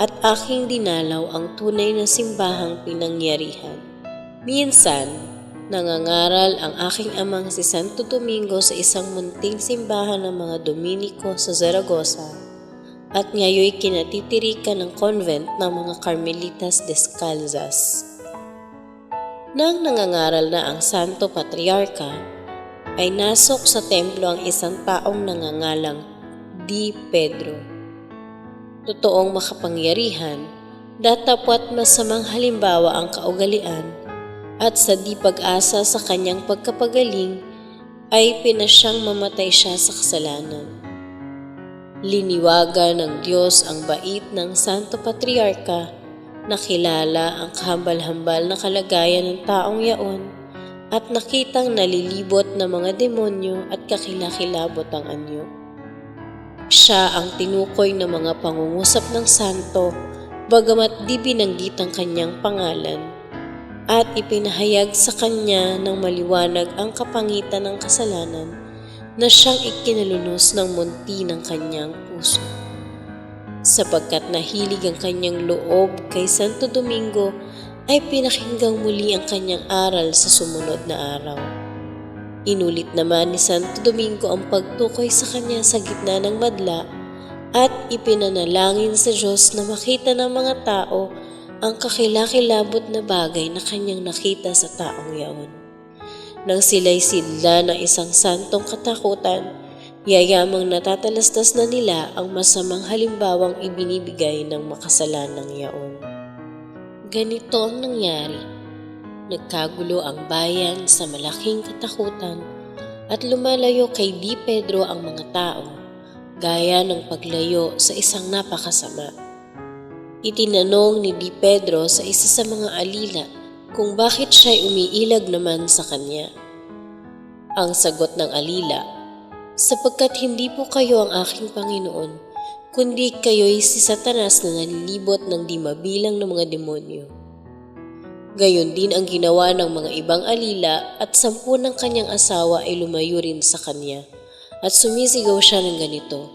at aking dinalaw ang tunay na simbahang pinangyarihan. Minsan, Nangangaral ang aking amang si Santo Domingo sa isang munting simbahan ng mga Dominiko sa Zaragoza at ngayoy kinatitirikan ng convent ng mga Carmelitas Descalzas. Nang nangangaral na ang Santo Patriarka, ay nasok sa templo ang isang taong nangangalang Di Pedro. Totoong makapangyarihan, datapwat masamang halimbawa ang kaugalian, at sa di pag-asa sa kanyang pagkapagaling, ay pinasyang mamatay siya sa kasalanan. Liniwagan ng Diyos ang bait ng Santo Patriarka, nakilala ang kahambal-hambal na kalagayan ng taong yaon, at nakitang nalilibot na mga demonyo at kakilakilabot ang anyo. Siya ang tinukoy ng mga pangungusap ng santo, bagamat di binanggit ang kanyang pangalan, at ipinahayag sa kanya ng maliwanag ang kapangitan ng kasalanan na siyang ikinalunos ng munti ng kanyang puso. Sapagkat nahilig ang kanyang loob kay Santo Domingo, ay pinakinggang muli ang kanyang aral sa sumunod na araw. Inulit naman ni Santo Domingo ang pagtukoy sa kanya sa gitna ng madla at ipinanalangin sa Diyos na makita ng mga tao ang kakilakilabot na bagay na kanyang nakita sa taong yaon. Nang sila'y sidla ng isang santong katakutan, yayamang natatalastas na nila ang masamang halimbawang ibinibigay ng makasalanang yaon. Ganito ang nangyari. Nagkagulo ang bayan sa malaking katakutan at lumalayo kay Di Pedro ang mga tao, gaya ng paglayo sa isang napakasama. Itinanong ni Di Pedro sa isa sa mga alila kung bakit siya'y umiilag naman sa kanya. Ang sagot ng alila, sapagkat hindi po kayo ang aking Panginoon, kundi kayo'y si Satanas na nalilibot ng di mabilang ng mga demonyo. Gayon din ang ginawa ng mga ibang alila at 10 ng kanyang asawa ay lumayo rin sa kanya at sumisigaw siya ng ganito,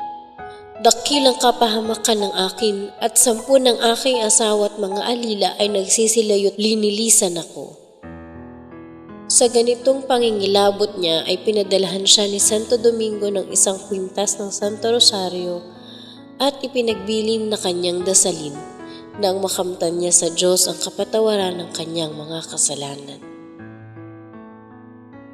"Dakilang kapahamakan ng akin at 10 ng aking asawa at mga alila ay nagsisilayo't linilisan ako." Sa ganitong pangingilabot niya ay pinadalahan siya ni Santo Domingo ng isang kwintas ng Santo Rosario at ipinagbilin na kanyang dasalin nang makamtan niya sa Diyos ang kapatawaran ng kanyang mga kasalanan.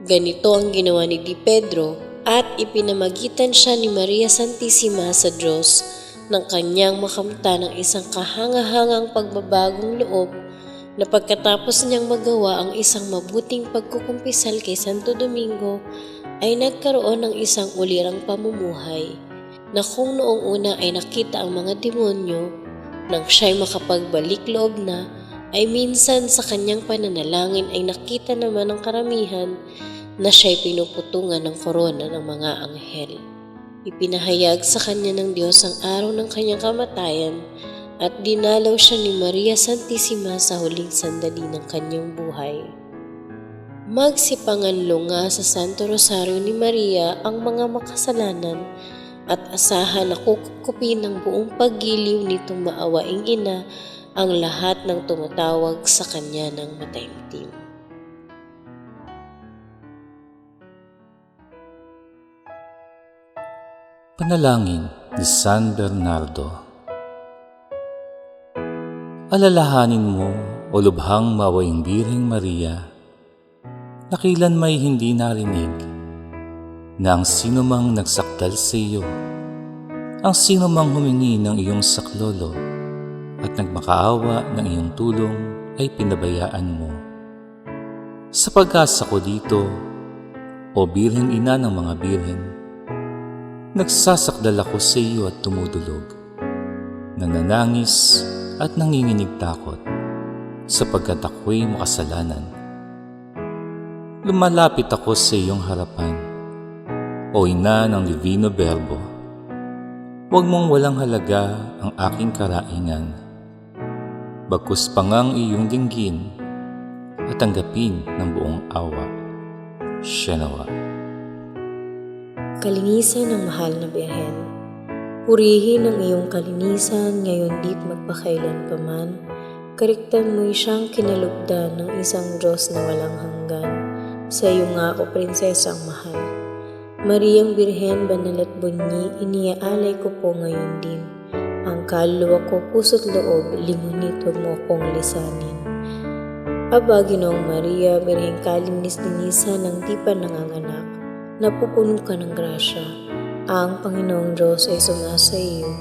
Ganito ang ginawa ni Di Pedro at ipinamagitan siya ni Maria Santissima sa Diyos nang kanyang makamtan ng isang kahangahangang pagbabagong loob na pagkatapos niyang magawa ang isang mabuting pagkukumpisal kay Santo Domingo ay nagkaroon ng isang ulirang pamumuhay na kung noong una ay nakita ang mga demonyo, nang siya'y makapagbalik loob na, ay minsan sa kanyang pananalangin ay nakita naman ng karamihan na siya'y pinuputungan ng korona ng mga anghel. Ipinahayag sa kanya ng Diyos ang araw ng kanyang kamatayan at dinalaw siya ni Maria Santissima sa huling sandali ng kanyang buhay. Magsipanganlo nga sa Santo Rosario ni Maria ang mga makasalanan at asahan na kukupin ng buong paggiliw nitong maawaing ina ang lahat ng tumatawag sa kanya ng mataimtim. Panalangin ni San Bernardo. Alalahanin mo, o lubhang mawaing Birheng Maria, na kailan may hindi narinig na ang sinumang nagsakdal sa iyo, ang sinumang humingi ng iyong saklolo at nagmakaawa ng iyong tulong ay pinabayaan mo. Sa pag-asa ko dito, o Birheng Ina ng mga Birhen, nagsasakdal ako sa iyo at tumudulog, nananangis at nanginginig takot, sapagkat ako'y makasalanan. Lumalapit ako sa iyong harapan, o Ina ng Divino Verbo. Huwag mong walang halaga ang aking karaingan, bagkus pangang iyong dinggin at tanggapin ng buong awa. Siya nawa. Kalinisan ng mahal na Birhen, purihin ang iyong kalinisan ngayon dit magpakailan paman, kariktan mo'y siyang kinalugdan ng isang Diyos na walang hanggan. sa iyo nga o prinsesang mahal. Mariang Birhen, banal at bunyi, iniaalay ko po ngayon din. Ang kaluluwa ko, puso't loob, lingunit, huwag mo akong lisanin. Aba, Ginoong Maria, Birheng kalinis-linisan ng di pa nanganganak, napupuno ka ng grasya. Ang Panginoong Diyos ay sumasa iyo.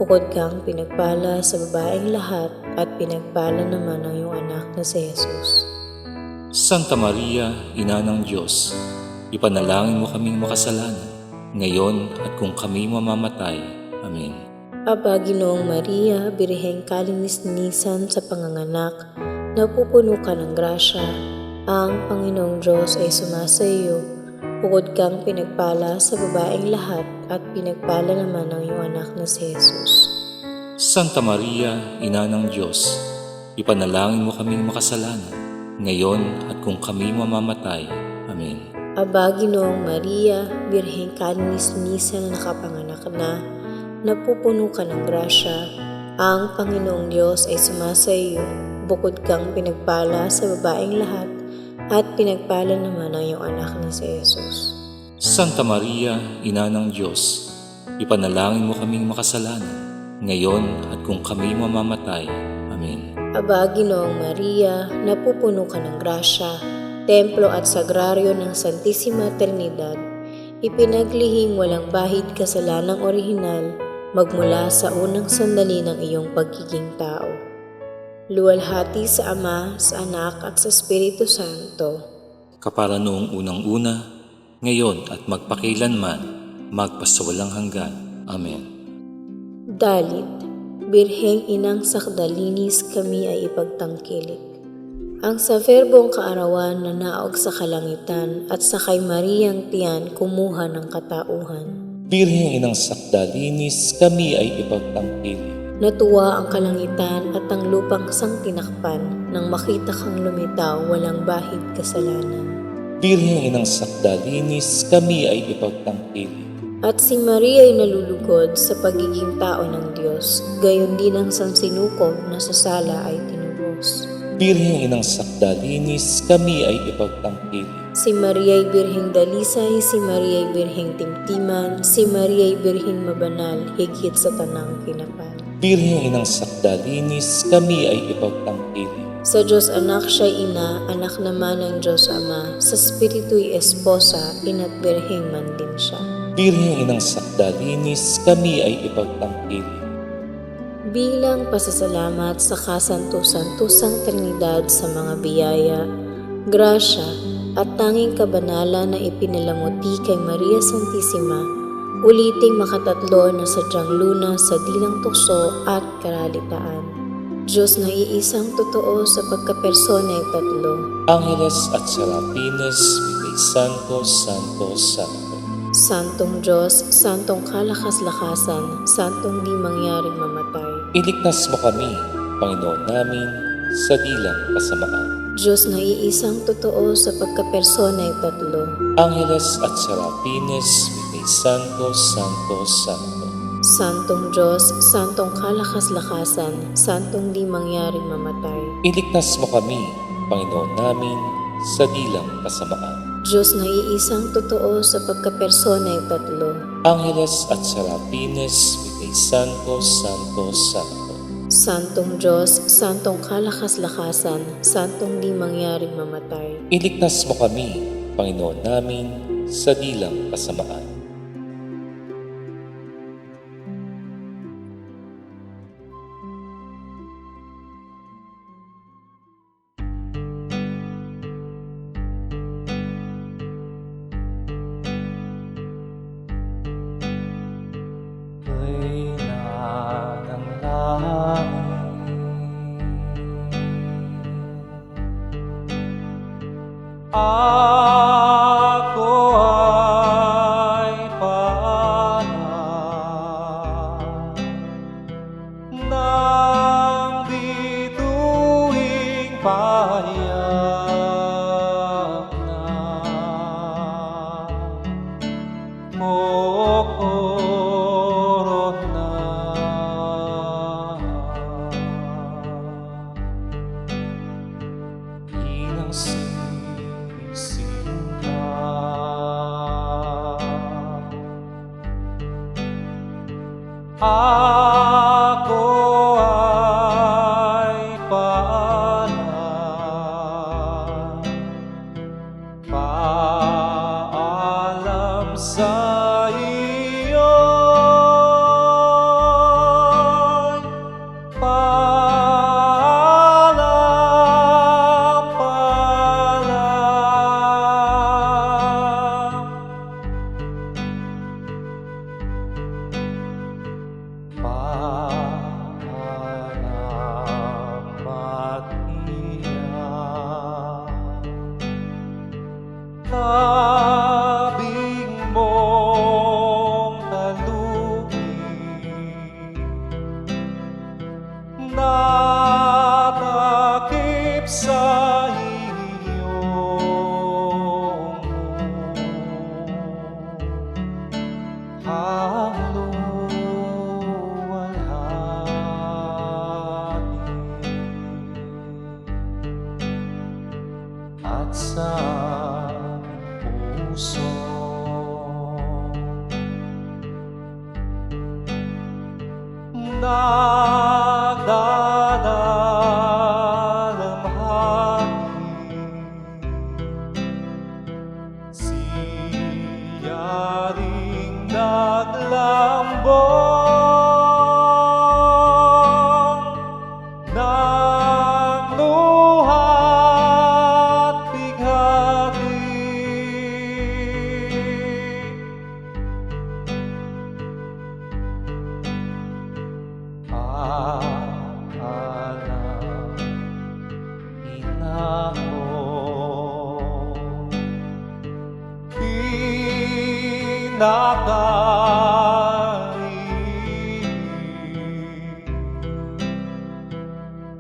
Bukod kang pinagpala sa babaeng lahat at pinagpala naman ang iyong anak na si Jesus. Santa Maria, Ina ng Diyos, ipanalangin mo kaming makasalanan, ngayon at kung kami mamamatay. Amen. Aba, Ginoong Maria, Birheng kalinis-linisan sa panganganak, napupuno ka ng grasya. Ang Panginoong Diyos ay sumasa iyo. Bukod kang pinagpala sa babaeng lahat at pinagpala naman ang iyong anak na si Jesus. Santa Maria, Ina ng Diyos, ipanalangin mo kaming makasalanan, ngayon at kung kami mamamatay. Amen. Aba, Ginoong Maria, Birheng kalinis-linisan na nakapanganak na, napupuno ka ng grasya. Ang Panginoong Diyos ay sumasa iyo. Bukod kang pinagpala sa babaeng lahat at pinagpala naman ang iyong anak na si Jesus. Santa Maria, Ina ng Diyos, ipanalangin mo kaming makasalanan, ngayon at kung kami mamamatay. Amen. Aba, Ginoong Maria, napupuno ka ng grasya, templo at sagraryo ng Santissima Trinidad, ipinaglihing walang bahid kasalanang orihinal magmula sa unang sandali ng iyong pagiging tao. Luwalhati sa Ama, sa Anak at sa Espiritu Santo. Kapara noong unang-una, ngayon at magpakilanman, magpasawalang hanggan. Amen. Dalit, Birheng Inang Sakdalinis kami ay ipagtangkilik. Ang sa verbong kaarawan na naog sa kalangitan at sa kay Mariang tiyan kumuha ng katauhan. Birheng Inang Sakdalinis, kami ay ipagtangkilik. Natuwa ang kalangitan at ang lupang sang tinakpan nang makita kang lumitaw walang bahid kasalanan. Birheng Inang Sakdalinis, kami ay ipagtangkilik. At si Maria ay nalulugod sa pagiging tao ng Diyos, gayon din ang sansinukob na sa sala ay tinubos. Birheng Inang Sakdalinis, kami ay ipagtangkilik. Si Maria ay Birheng Dalisay, si Maria ay Birheng Timtiman, si Maria ay Birheng Mabanal, higit sa tanang kinapal. Birheng Inang Sakdalinis, kami ay ipagtangkilik. Sa Diyos Anak siya'y ina, anak naman ng Diyos Ama, sa Espiritu'y esposa, ina't Birheng man din siya. Birheng Inang Sakdalinis, kami ay ipagtangkilik. Bilang pasasalamat sa kasanto-santosang Trinidad sa mga biyaya, grasya at tanging kabanalan na ipinalamuti kay Maria Santissima, uliting makatatlo na sadyang luna sa dilang tukso at karalitaan. Diyos na iisang totoo sa pagkapersona'y tatlo. Angeles at Serafines, Vitae Santos, Santos, Santos. Santong Diyos, Santong kalakas-lakasan, Santong di mangyaring mamatay. Iligtas mo kami, Panginoon namin, sa dilang kasamaan. Diyos na iisang totoo sa pagkapersona'y tatlo. Angeles at Serafines, Vitae Santos, Santos, Santos. Santong Diyos, Santong kalakas-lakasan, Santong di mangyaring mamatay. Iligtas mo kami, Panginoon namin, sa dilang kasamaan. Diyos na iisang totoo sa pagkapersona'y tatlo. Angeles at Serafines, Vitae Santos, Santos, Santos. Santong Diyos, Santong kalakas-lakasan, Santong di mangyaring mamatay. Iligtas mo kami, Panginoon namin, sa dilang kasamaan. Ako ay panang ng bituing payak na corona. Inang sisi Ako ay paalam, paalam sa iyo, paalam, paalam. Salamat iyan, tabing mong talupin, natakip sa iyong at sa puso nagdadalamhati, siya ring naglambong ng luha't bighati. Alam, ina ko,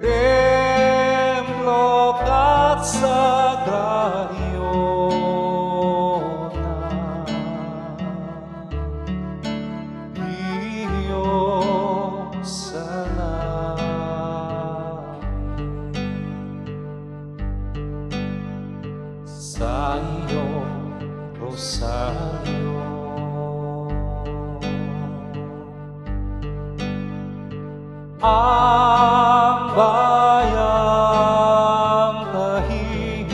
templo at sagraryo na Diyos sa langit. Sa iyong rosaryo ang bayang tahimik,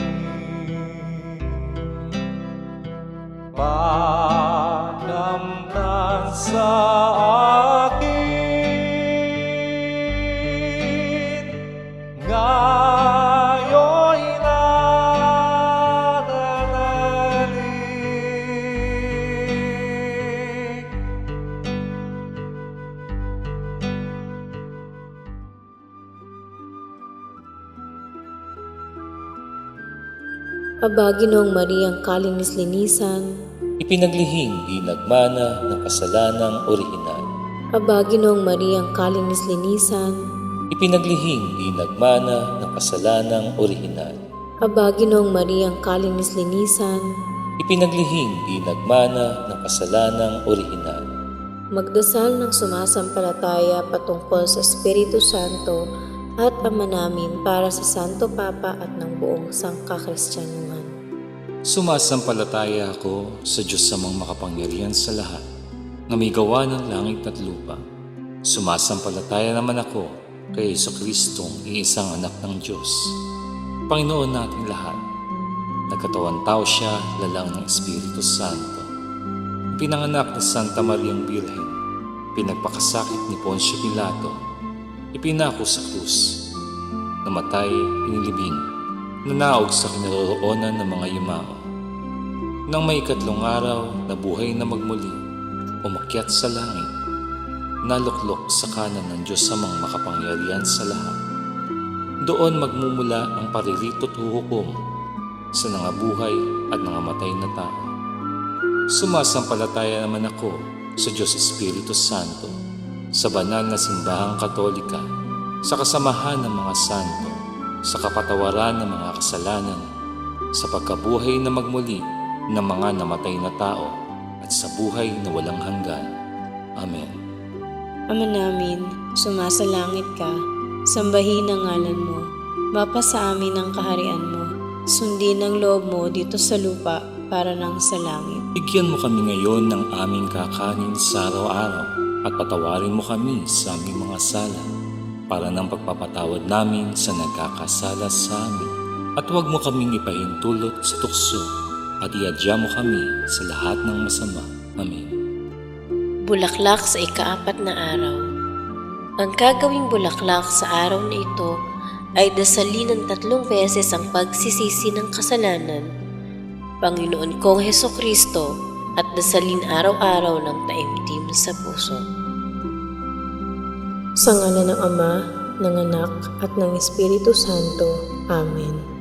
pakamtan sa akin, ngayo'y nananalig. Aba, Ginoong Mariang kalinis-linisan, Ipinaglihing di nagmana ng kasalanang orihinal. Aba, Ginoong Mariang kalinis-linisan, Ipinaglihing di nagmana ng kasalanang orihinal. Aba, Ginoong Mariang kalinis-linisan, Ipinaglihing di nagmana ng kasalanang orihinal. magdasal ng sumasampalataya patungkol sa Espiritu Santo at Ama namin para sa Santo Papa at ng buong sangkakristyanuhan. Sumasampalataya ako sa Diyos samang makapangyarihan sa lahat, na may gawa ng langit at lupa. Sumasampalataya naman ako kay Jesucristong iisang anak ng Diyos, Panginoon nating lahat. Nagkatawan tao siya, lalang ng Espiritu Santo. Pinanganak ni Santa Mariang Birhen, pinagpakasakit ni Poncio Pilato, ipinako sa krus, namatay, inilibing, nanaog sa kinaroroonan ng mga yumao. Nang may ikatlong araw, nabuhay na magmuli, umakyat sa langit, naluklok sa kanan ng Diyos samang makapangyarihan sa lahat. Doon magmumula ang paririto't huhukom sa nangabuhay at nangamatay na tao. Sumasampalataya naman ako sa Diyos Espiritu Santo, sa banal na simbahang katolika, sa kasamahan ng mga santo, sa kapatawaran ng mga kasalanan, sa pagkabuhay na magmuli ng mga namatay na tao, at sa buhay na walang hanggan. Amen. Ama namin, sumasalangit ka, sambahin ang ngalan mo, mapasa amin ang kaharian mo, sundin ang loob mo dito sa lupa para nang sa langit. Bigyan mo kami ngayon ng aming kakanin sa araw-araw, at patawarin mo kami sa aming mga sala para ng pagpapatawad namin sa nagkakasala sa amin. At huwag mo kaming ipahintulot sa tukso at iadya mo kami sa lahat ng masama. Amen. Bulaklak sa ika-4 na araw. Ang gagawing bulaklak sa araw na ito ay dasalin ng 3 beses ang pagsisisi ng kasalanan, Panginoon kong Hesukristo, at dasalin araw-araw ng taimtim sa puso. Sa ngalan ng Ama, ng Anak, at ng Espiritu Santo. Amen.